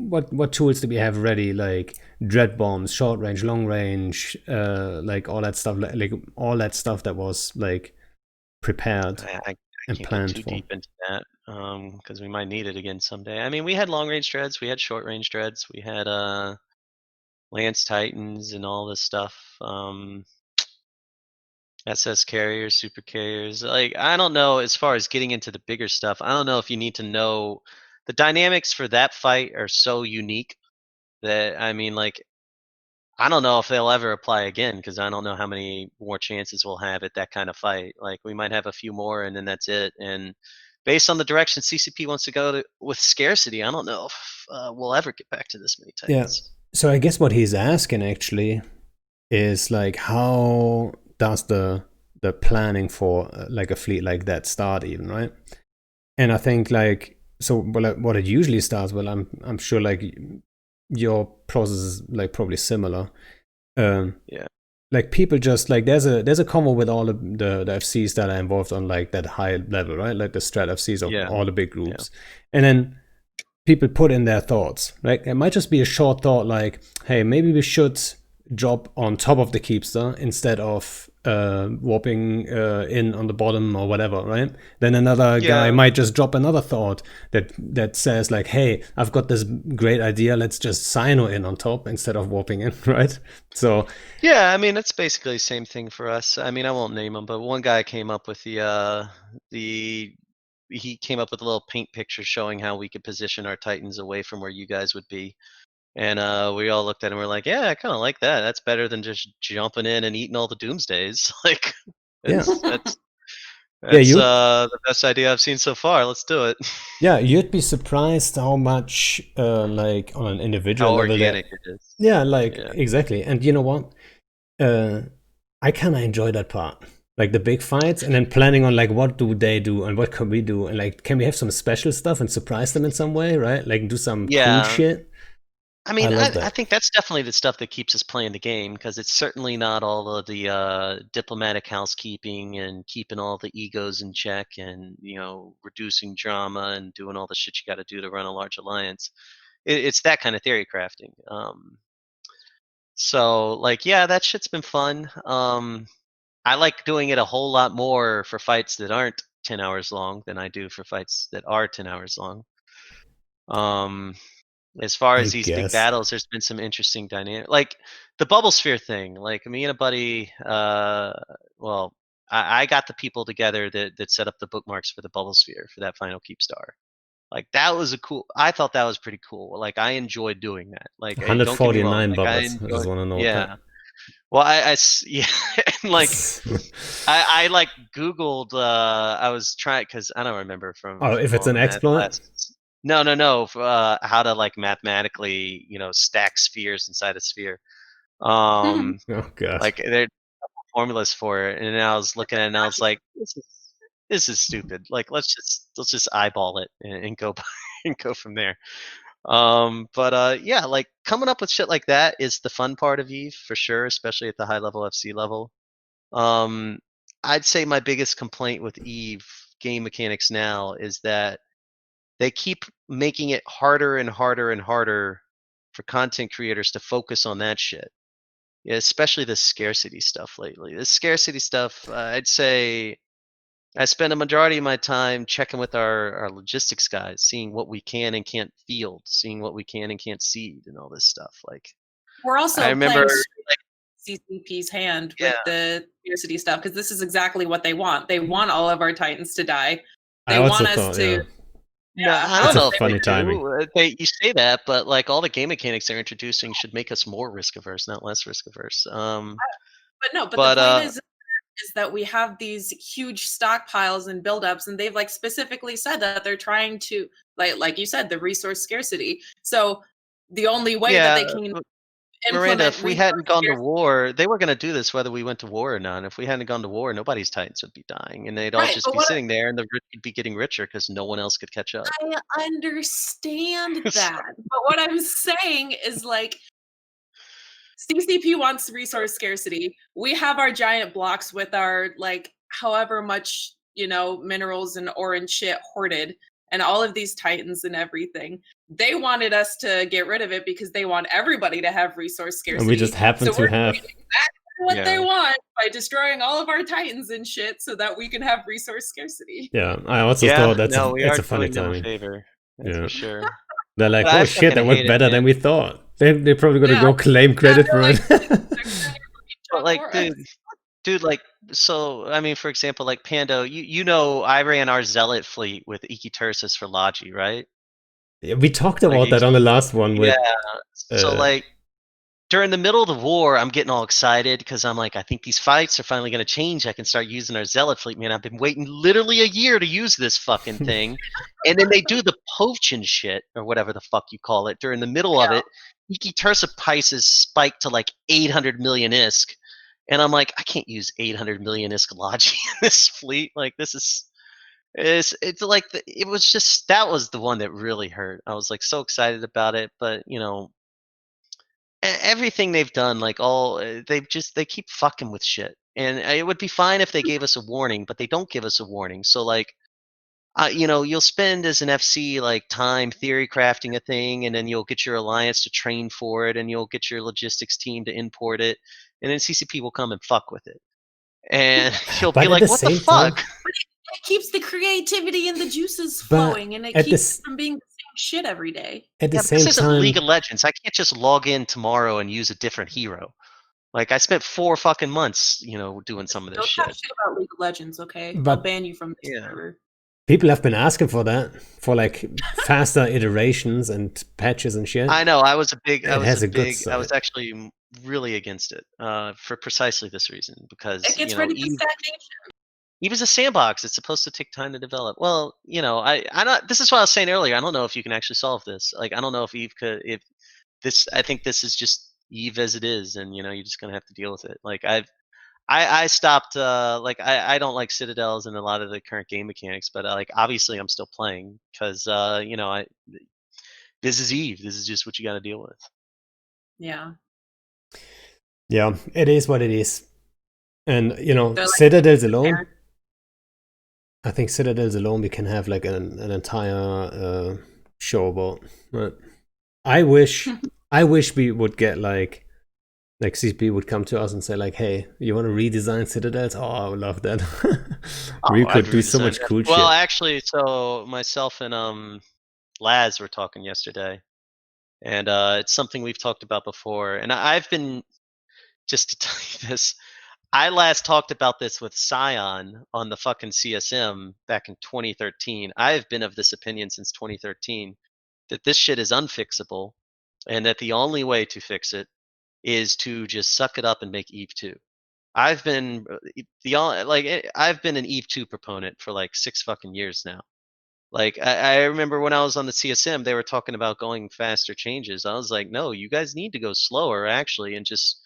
A: what tools do we have ready, like dread bombs, short range, long range, like all that stuff, like all that stuff that was like prepared
C: I
A: and
C: can't get
A: planned
C: too
A: for.
C: deep into that because we might need it again someday. I mean, we had long range dreads, we had short range dreads, we had Lance Titans and all this stuff. SS carriers, super carriers. Like, I don't know, as far as getting into the bigger stuff, I don't know if you need to know the dynamics for that fight are so unique that, I mean, like, I don't know if they'll ever apply again because I don't know how many more chances we'll have at that kind of fight. Like, we might have a few more and then that's it. And based on the direction CCP wants to go with scarcity, I don't know if we'll ever get back to this many
A: Yeah.
C: Titans.
A: So I guess what he's asking actually is like, how does the planning for like a fleet like that start even, right? And I think like, so what it usually starts, well, I'm sure like your process is like probably similar.
C: Yeah.
A: Like people just like, there's a convo with all the FCs that are involved on like that high level, right? Like the strat FCs of
C: Yeah.
A: all the big groups. And then people put in their thoughts, right? It might just be a short thought like, hey, maybe we should drop on top of the keepster instead of warping in on the bottom or whatever, right? Then another guy might just drop another thought that says like, hey, I've got this great idea, let's just Sino in on top instead of warping in, right? So
C: yeah, I mean, it's basically the same thing for us. I mean, I won't name him, but one guy came up with he came up with a little paint picture showing how we could position our Titans away from where you guys would be. And we all looked at him and we're like, yeah, I kind of like that. That's better than just jumping in and eating all the doomsdays. Like, that's the best idea I've seen so far. Let's do it.
A: Yeah, you'd be surprised how much like on an individual
C: How
A: level
C: organic it is.
A: Yeah, like exactly. And you know what? I kind of enjoy that part. Like the big fights and then planning on like what do they do and what can we do and like can we have some special stuff and surprise them in some way, right? Like do some cool shit.
C: I mean,
A: love that.
C: I think that's definitely the stuff that keeps us playing the game because it's certainly not all of the diplomatic housekeeping and keeping all the egos in check and reducing drama and doing all the shit you got to do to run a large alliance. It's that kind of theory crafting. So like, yeah, that shit's been fun. I like doing it a whole lot more for fights that aren't 10 hours long than I do for fights that are 10 hours long. As far as these big battles, there's been some interesting dynamic, like the bubble sphere thing. Like me and a buddy, well, I got the people together that set up the bookmarks for the bubble sphere for that final keep star. Like that was I thought that was pretty cool. Like I enjoyed doing that. Like don't get me wrong.
A: 149
C: Like,
A: bubbles. I just want to know.
C: Yeah. Well, yeah, and like I like Googled. I was trying because I don't remember from
A: if it's
C: all
A: an
C: the math
A: exploit.
C: classes. No. How to like mathematically, stack spheres inside a sphere.
A: Oh god.
C: Like there are formulas for it, and I was looking at it and I was like, this is stupid. Like let's just eyeball it and go and go from there. Yeah, like coming up with shit like that is the fun part of Eve for sure, especially at the high level FC level. I'd say my biggest complaint with Eve game mechanics now is that they keep making it harder and harder and harder for content creators to focus on that shit. Yeah, especially the scarcity stuff lately. The scarcity stuff, I'd say I spend a majority of my time checking with our logistics guys, seeing what we can and can't field, seeing what we can and can't seed, and all this stuff. Like
B: we're also
C: I remember
B: CCP's hand with the scarcity stuff because this is exactly what they want. They want all of our Titans to die. They want us to.
C: Yeah, I don't know if
A: funny
C: they
A: timing.
C: do. You say that, but like all the game mechanics they're introducing should make us more risk averse, not less risk averse.
B: But the point is that we have these huge stockpiles and buildups, and they've like specifically said that they're trying to like you said, the resource scarcity. So the only way that they can
C: Miranda,
B: implement
C: if we
B: resource
C: hadn't gone to
B: scarcity.
C: war, they were going to do this whether we went to war or not. And if we hadn't gone to war, nobody's Titans would be dying, and they'd all
B: Right,
C: just
B: but
C: be
B: what
C: sitting there, and the rich would be getting richer because no one else could catch up.
B: I understand
C: So-
B: that. But what I'm saying is like CCP wants resource scarcity. We have our giant blocks with our like however much, minerals and ore and shit hoarded and all of these titans and everything. They wanted us to get rid of it because they want everybody to have resource scarcity.
A: And we just happen
B: So
A: to
B: we're
A: have.
B: doing exactly what they
C: Yeah.
B: want by destroying all of our titans and shit so that we can have resource scarcity.
A: Yeah, I also
C: Yeah,
A: thought
C: no, we
A: it's
C: are
A: a funny
C: doing them a
A: timing.
C: favor. That's
A: Yeah.
C: for sure.
A: They're like,
C: But I
A: oh shit,
C: fucking
A: that went
C: hate it,
A: better than
C: man.
A: we thought. They're probably gonna
B: Yeah.
A: go claim credit for
B: they're
A: it.
B: like, they're doing a great
C: But
B: job
C: like,
B: for us.
C: dude, like, so I mean, for example, like Pando, you know, I ran our zealot fleet with Iki Tursus for Logi, right?
A: Yeah, we talked
C: Like,
A: about that on the last one with.
C: So like, during the middle of the war, I'm getting all excited because I'm like, I think these fights are finally going to change. I can start using our zealot fleet. Man, I've been waiting literally a year to use this fucking thing. And then they do the poaching shit, or whatever the fuck you call it, during the middle of it. Iki Tursa prices spiked to like 800 million ISK. And I'm like, I can't use 800 million ISK Logi in this fleet. Like, this is. It's like it was just, that was the one that really hurt. I was like so excited about it, but everything they've done, like they keep fucking with shit. And it would be fine if they gave us a warning, but they don't give us a warning. So like, you'll spend as an FC like time theory crafting a thing, and then you'll get your alliance to train for it, and you'll get your logistics team to import it, and then CCP will come and fuck with it, and you'll
A: But
C: be
A: at
C: like,
A: the
C: "What the
A: same
C: fuck?"
A: time-
B: It keeps the creativity and the juices
A: But
B: flowing, and it
A: at
B: keeps
A: this-
B: it from being the same shit every day.
A: At the
C: Yeah, but
A: same
C: this isn't
A: time,
C: League of Legends. I can't just log in tomorrow and use a different hero. Like, I spent 4 fucking months, doing some of this
B: Don't
C: shit.
B: talk shit about League of Legends, okay? I'll
A: But-
B: ban you from this
C: Yeah.
B: server.
A: people have been asking for that, for like faster iterations and patches and shit.
C: I know. I was actually really against it for precisely this reason, because
B: It gets rid of the stagnation.
C: Eve's a sandbox. It's supposed to take time to develop. Well, I don't. This is what I was saying earlier. I don't know if you can actually solve this. Like, I don't know if Eve could. If this, I think this is just Eve as it is, and you're just gonna have to deal with it. Like, I stopped. Like, I don't like Citadels and a lot of the current game mechanics, but like, obviously I'm still playing because this is Eve. This is just what you got to deal with.
B: Yeah.
A: Yeah, it is what it is. And
B: They're like,
A: Citadels alone,
B: there.
A: I think Citadels alone we can have like an entire show about. But I wish we would get like CCP would come to us and say like, hey, you want to redesign Citadels? Oh, I would love that. We could
C: I'd
A: do so
C: redesign
A: much
C: that.
A: cool
C: Well,
A: shit.
C: actually, so myself and Laz were talking yesterday, and it's something we've talked about before. And I've been, just to tell you this, I last talked about this with Scion on the fucking CSM back in 2013. I've been of this opinion since 2013 that this shit is unfixable, and that the only way to fix it is to just suck it up and make Eve 2. I've been I've been an Eve 2 proponent for like 6 fucking years now. Like, I remember when I was on the CSM, they were talking about going faster changes. I was like, no, you guys need to go slower actually, and just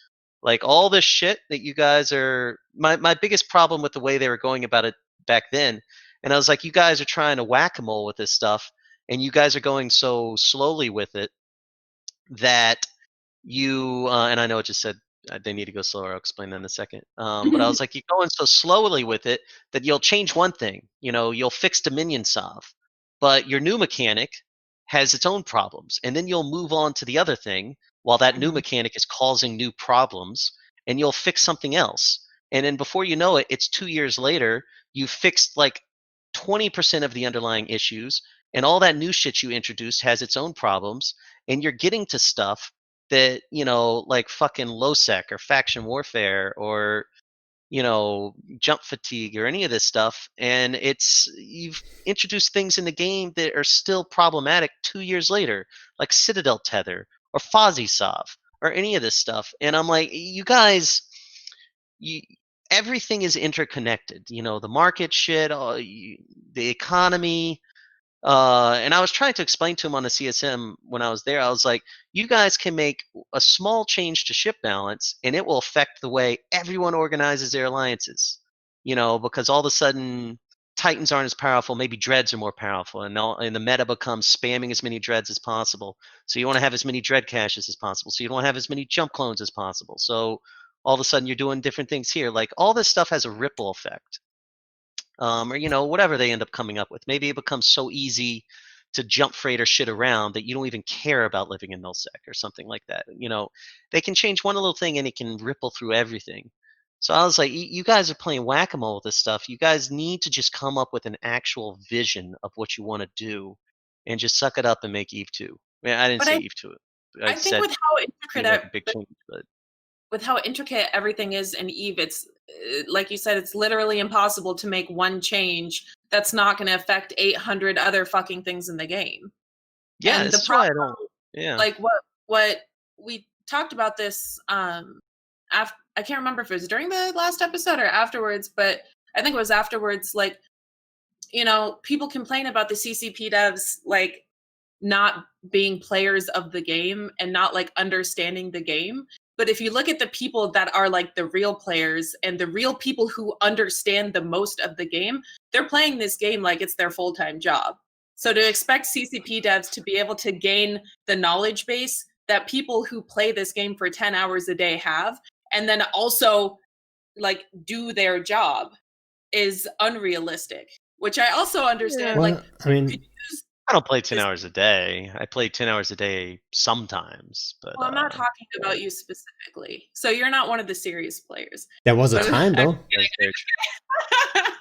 C: like all this shit that you guys are. My biggest problem with the way they were going about it back then, and I was like, you guys are trying to whack-a-mole with this stuff, and you guys are going so slowly with it that you and I know it just said they need to go slower. I'll explain that in a second. But I was like, you're going so slowly with it that you'll change one thing. You'll fix Dominion Sov, but your new mechanic has its own problems, and then you'll move on to the other thing while that new
B: Mhm.
C: mechanic is causing new problems, and you'll fix something else. And then before you know it, it's 2 years later. You fixed like 20% of the underlying issues, and all that new shit you introduced has its own problems, and you're getting to stuff that like fucking lowsec or faction warfare or jump fatigue or any of this stuff, and you've introduced things in the game that are still problematic 2 years later, like Citadel Tether or Fozzy-Sov or any of this stuff. And I'm like, you guys, everything is interconnected. The market shit, the economy, And I was trying to explain to him on the CSM when I was there. I was like, you guys can make a small change to ship balance, and it will affect the way everyone organizes their alliances. Because all of a sudden Titans aren't as powerful, maybe Dreads are more powerful, and the meta becomes spamming as many Dreads as possible. So you want to have as many Dread caches as possible. So you don't have as many jump clones as possible. So all of a sudden you're doing different things here. Like all this stuff has a ripple effect. Or whatever they end up coming up with. Maybe it becomes so easy to jump freight or shit around that you don't even care about living in nullsec or something like that. They can change one little thing and it can ripple through everything. So I was like, you guys are playing whack-a-mole with this stuff. You guys need to just come up with an actual vision of what you want to do and just suck it up and make Eve 2. I didn't
B: But
C: say Eve 2. I
B: I think
C: said
B: with how
C: you
B: intricate
C: make a big change, but
B: with how intricate everything is in Eve, it's like you said, it's literally impossible to make one change that's not going to affect 800 other fucking things in the game.
C: yeah,
B: And the
C: this is why I
B: problem,
C: don't. Yeah.
B: like what we talked about this, after, I can't remember if it was during the last episode or afterwards, but I think it was afterwards. Like, people complain about the CCP devs like not being players of the game and not like understanding the game. But if you look at the people that are like the real players and the real people who understand the most of the game, they're playing this game like it's their full-time job. So to expect CCP devs to be able to gain the knowledge base that people who play this game for 10 hours a day have, and then also like do their job is unrealistic, which I also understand.
C: Yeah.
B: Like,
A: Well, I mean,
C: I don't play 10
B: this
C: hours a day. I play 10 hours a day sometimes, but
B: well, I'm not talking about you specifically. So you're not one of the serious players.
A: there was a
B: But
A: time though.
C: that's very true.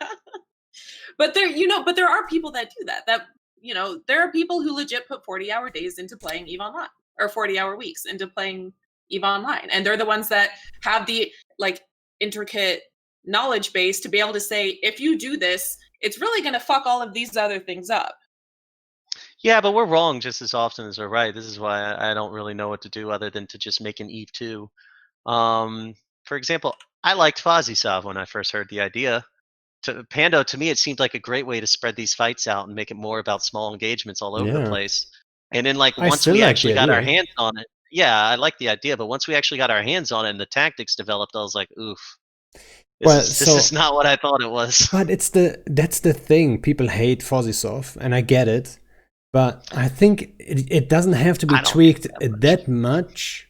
B: but there are people that do that. There are people who legit put 40-hour days into playing EVE Online or 40-hour weeks into playing EVE Online. And they're the ones that have the like intricate knowledge base to be able to say, if you do this, it's really going to fuck all of these other things up.
C: Yeah, but we're wrong just as often as we're right. This is why I don't really know what to do other than to just make an Eve 2. For example, I liked Fozzie when I first heard the idea. Pando, to me, it seemed like a great way to spread these fights out and make it more about small engagements all over the
A: Yeah.
C: place. And then, like,
A: I
C: once
A: still
C: we
A: like
C: actually
A: the
C: got our
A: idea.
C: hands on it, yeah, I like the idea. But once we actually got our hands on it and the tactics developed, I was like, oof,
A: Well,
C: this is not what I thought it was.
A: But that's the thing. People hate Fozzie, and I get it. But I think it doesn't have to be
C: I don't
A: tweaked
C: hate
A: that much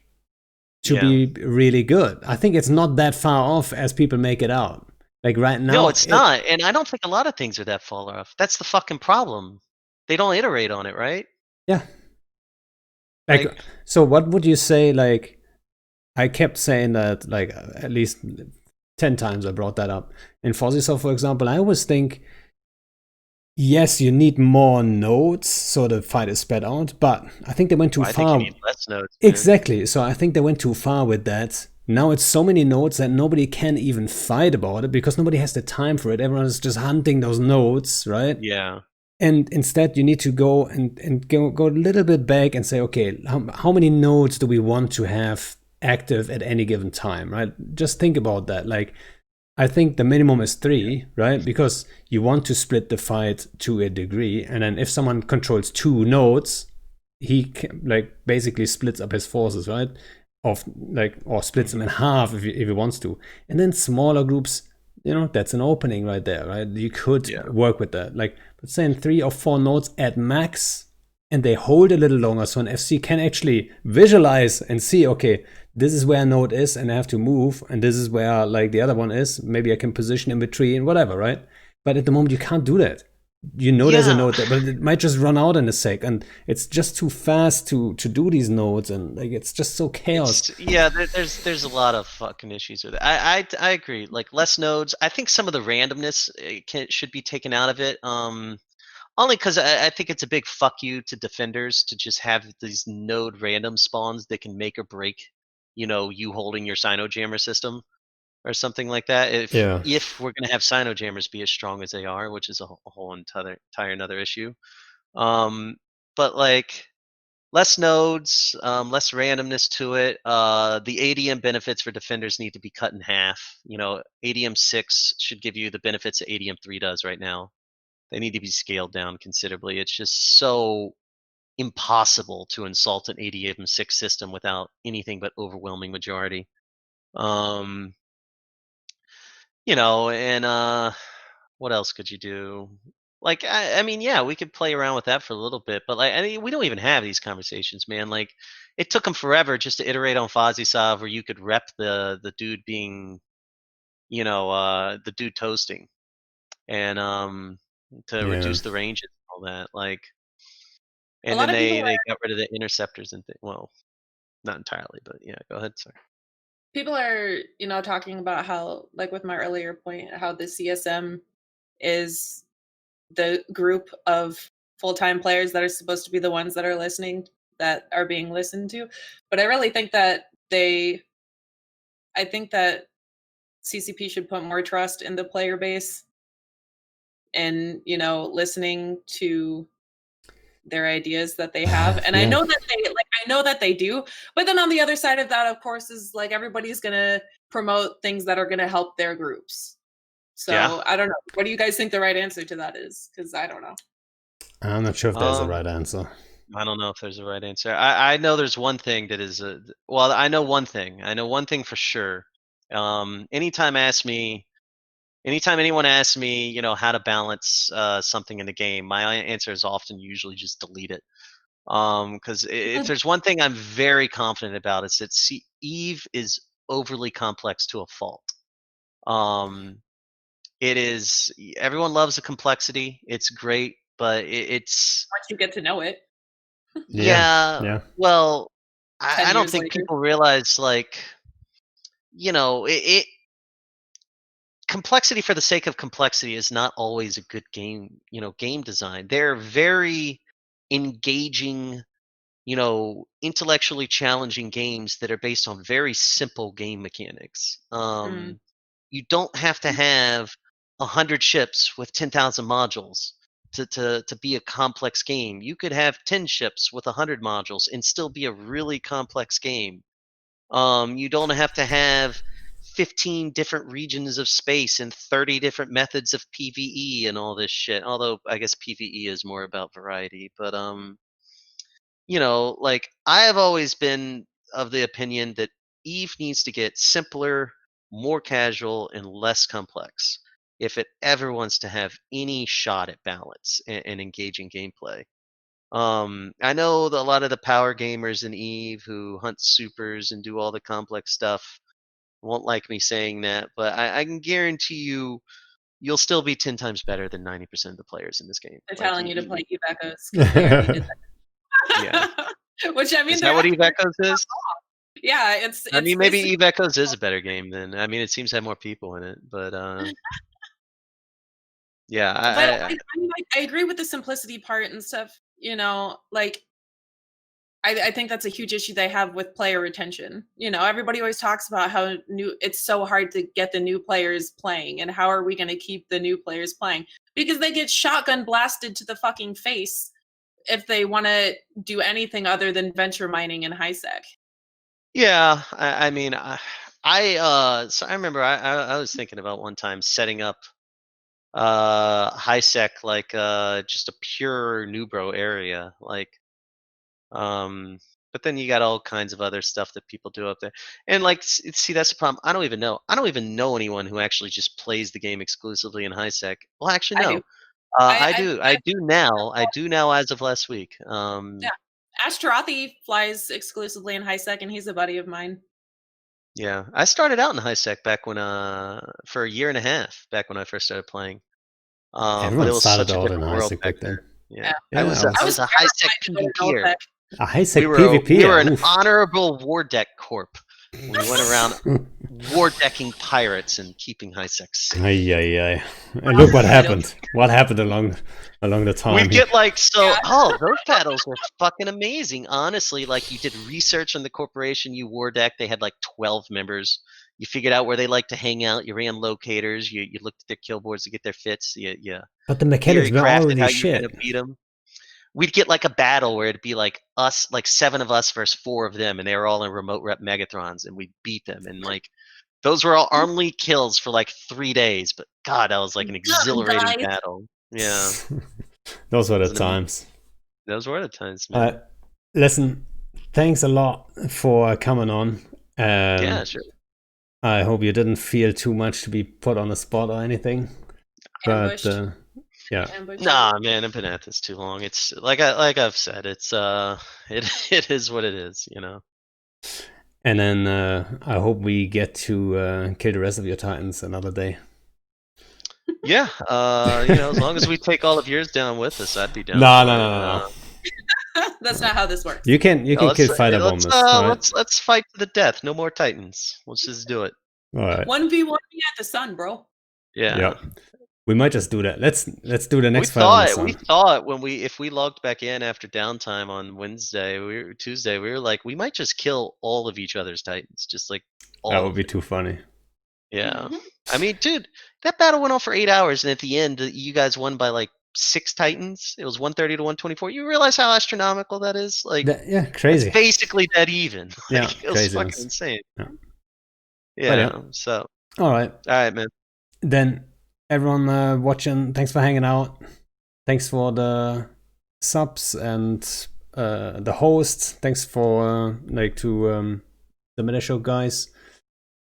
A: to
C: Yeah.
A: be really good. I think it's not that far off as people make it out. Like right now,
C: No, it's not. And I don't think a lot of things are that far off. That's the fucking problem. They don't iterate on it, right?
A: Yeah. Like, so what would you say? Like, I kept saying that, like, at least 10 times I brought that up. In Fozzie, for example, I always think, yes, you need more nodes so the fight is spread out, but I think they went too
C: I
A: far.
C: think you need less nodes. Man.
A: Exactly. So I think they went too far with that. Now it's so many nodes that nobody can even fight about it because nobody has the time for it. Everyone is just hunting those nodes, right?
C: Yeah.
A: And instead, you need to go and go a little bit back and say, okay, how many nodes do we want to have active at any given time, right? Just think about that. Like, I think the minimum is 3, right? Because you want to split the fight to a degree. And then if someone controls 2 nodes, he can, like, basically splits up his forces, right? Or splits them in half if he wants to. And then smaller groups, that's an opening right there, right? You could work with that. Like, but saying 3 or 4 nodes at max, and they hold a little longer, so an FC can actually visualize and see, okay, this is where a node is, and I have to move, and this is where like the other one is. Maybe I can position in between, whatever, right? But at the moment, you can't do that. There's a node there, but it might just run out in a sec, and it's just too fast to do these nodes, and like it's just so chaos.
C: There's a lot of fucking issues with it. I agree. Like less nodes. I think some of the randomness should be taken out of it. Only because I think it's a big fuck you to defenders to just have these node random spawns that can make or break, you holding your Sinojammer system or something like that. If we're gonna have Sinojammers be as strong as they are, which is a whole entire another issue. But like less nodes, less randomness to it. The ADM benefits for defenders need to be cut in half. ADM 6 should give you the benefits that ADM 3 does right now. They need to be scaled down considerably. It's just so impossible to insult an 88 system without anything but overwhelming majority. Um, and what else could you do? Like, I mean, yeah, we could play around with that for a little bit, but like, I mean, we don't even have these conversations, man. Like, it took them forever just to iterate on Fozzie where you could rep the dude being, the dude toasting, and to
A: Yeah.
C: reduce the ranges and all that. Like,
B: A
C: and
B: lot
C: then
B: of people
C: they got rid of the interceptors and well, not entirely, but yeah, go ahead, sorry.
B: are talking about how, like with my earlier point, how the CSM is the group of full-time players that are supposed to be the ones that are listening, that are being listened to. But I really think that I think that CCP should put more trust in the player base and listening to their ideas that they have. And I
A: Yeah.
B: know that they do, but then on the other side of that, of course, is like everybody's gonna promote things that are gonna help their groups.
C: Yeah.
B: So I don't know, what do you guys think the right answer to that is? Because I don't know.
A: I'm not sure if there's a
C: Um,
A: right answer.
C: I don't know if there's a right answer. I know there's one thing that is well, I know one thing. I know one thing for sure. Anytime anyone asks me, how to balance something in the game, my answer is often usually just delete it. Because if there's one thing I'm very confident about, it's that Eve is overly complex to a fault. It is. Everyone loves the complexity. It's great, but it's
B: Once you get to know it,
A: Yeah.
C: yeah.
A: Yeah.
C: Well,
B: 10
C: I don't
B: years
C: think
B: later.
C: people realize like it complexity for the sake of complexity is not always a good game. Game design. They're very engaging, intellectually challenging games that are based on very simple game mechanics.
B: Mm.
C: You don't have to have 100 ships with 10,000 modules to be a complex game. You could have 10 ships with 100 modules and still be a really complex game. You don't have to have 15 different regions of space and 30 different methods of PvE and all this shit. Although I guess PvE is more about variety, but like I have always been of the opinion that Eve needs to get simpler, more casual, and less complex if it ever wants to have any shot at balance and engaging gameplay. I know that a lot of the power gamers in Eve who hunt supers and do all the complex stuff won't like me saying that, but I can guarantee you'll still be 10 times better than 90% of the players in this game.
B: They're
C: Like,
B: telling you to play Eve Echoes because they already did
C: yeah.
B: that. Which I mean,
C: Is
B: they're
C: that what Eve
B: actually,
C: Echoes is?
B: yeah, it's
C: I mean, maybe
B: basically.
C: Eve Echoes is a better game then. I mean, it seems to have more people in it, but yeah,
B: But I mean, I agree with the simplicity part and stuff. Like I think that's a huge issue they have with player retention. Everybody always talks about how it's so hard to get the new players playing, and how are we going to keep the new players playing? Because they get shotgun blasted to the fucking face if they want to do anything other than venture mining in high sec.
C: yeah. I mean, so I remember I was thinking about one time setting up high sec like just a pure Nubro area, like um but then you got all kinds of other stuff that people do up there, and like see that's the problem. I don't even know anyone who actually just plays the game exclusively in high sec. Well, actually,
B: I do.
C: no. I do now as of last week.
B: Yeah. Ash Tarathi flies exclusively in high sec, and he's a buddy of mine.
C: Yeah, I started out in high sec back when for a year and a half back when I first started playing. But
A: Everyone
C: it was
A: started
C: such a
A: out in
C: different
A: high
C: world
A: sec
C: back
A: back
C: then.
A: then.
C: Yeah,
A: Yeah,
B: I
C: I
B: was
C: was a high sec
B: terrified to go to null
C: PvPer.
B: sec.
A: a high sec
C: We
A: PvP.
C: were an
A: Oof.
C: honorable war deck corp. We went around war decking pirates and keeping high sec safe.
A: Ay, ay, ay. And look what happened. What happened along the time?
C: We'd get like
B: Yeah.
C: those battles were fucking amazing. Honestly, like you did research on the corporation you war deck. They had like 12 members. You figured out where they like to hang out. You ran locators. You looked at their kill boards to get their fits. You
A: But the mechanics
C: theory
A: were
C: crafted
A: already
C: how you were gonna
A: shit.
C: beat them. We'd get like a battle where it'd be like us, like 7 of us versus 4 of them, and they were all in remote rep Megatrons, and we'd beat them. And like those were all only kills for like 3 days. But God, that was like an
B: Done,
C: exhilarating
B: guys.
C: battle. Yeah.
A: Those were the
C: Wasn't it-
A: times.
C: Those were the times, man.
A: Listen, thanks a lot for coming on.
C: Yeah, sure.
A: I hope you didn't feel too much to be put on the spot or anything. But
B: Ambushed.
A: yeah,
B: Ambushed.
C: Nah, man, I've been at this too long. It's like I've said, it's it is what it is, you know.
A: and then I hope we get to kill the rest of your titans another day.
C: Yeah, you know, as long as we take all of yours down with us, I'd be down.
A: No,
C: for
A: no,
C: it.
A: no, no, no.
B: That's not how this works.
A: You can kill fighter bombers. Right?
C: Let's fight to the death. No more Titans. Let's just do it.
A: All right.
B: 1v1 at the sun, bro.
C: Yeah.
A: Yep. We might just do that. Let's do the next fight on the sun.
C: We thought if we logged back in after downtime on Tuesday, we were like, we might just kill all of each other's Titans, just like all.
A: That would be too funny.
C: Yeah. I mean, dude, that battle went on for 8 hours, and at the end, you guys won by like 6 Titans. It was 130 to 124. You realize how astronomical that is? Like,
A: yeah, crazy.
C: It's basically dead even.
A: Yeah,
C: Like, it was fucking insane.
A: Yeah.
C: Yeah. So.
A: All right,
C: man.
A: Then everyone watching, thanks for hanging out. Thanks for the subs and the hosts. Thanks for to the Meta Show guys.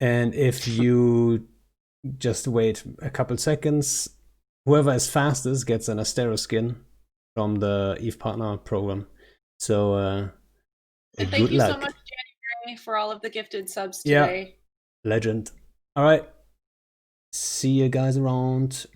A: And if you just wait a couple seconds, whoever is fastest gets an Astero skin from the Eve Partner program. So
B: and thank you so much, January, for all of the gifted subs today.
A: Yeah, legend. All right. See you guys around.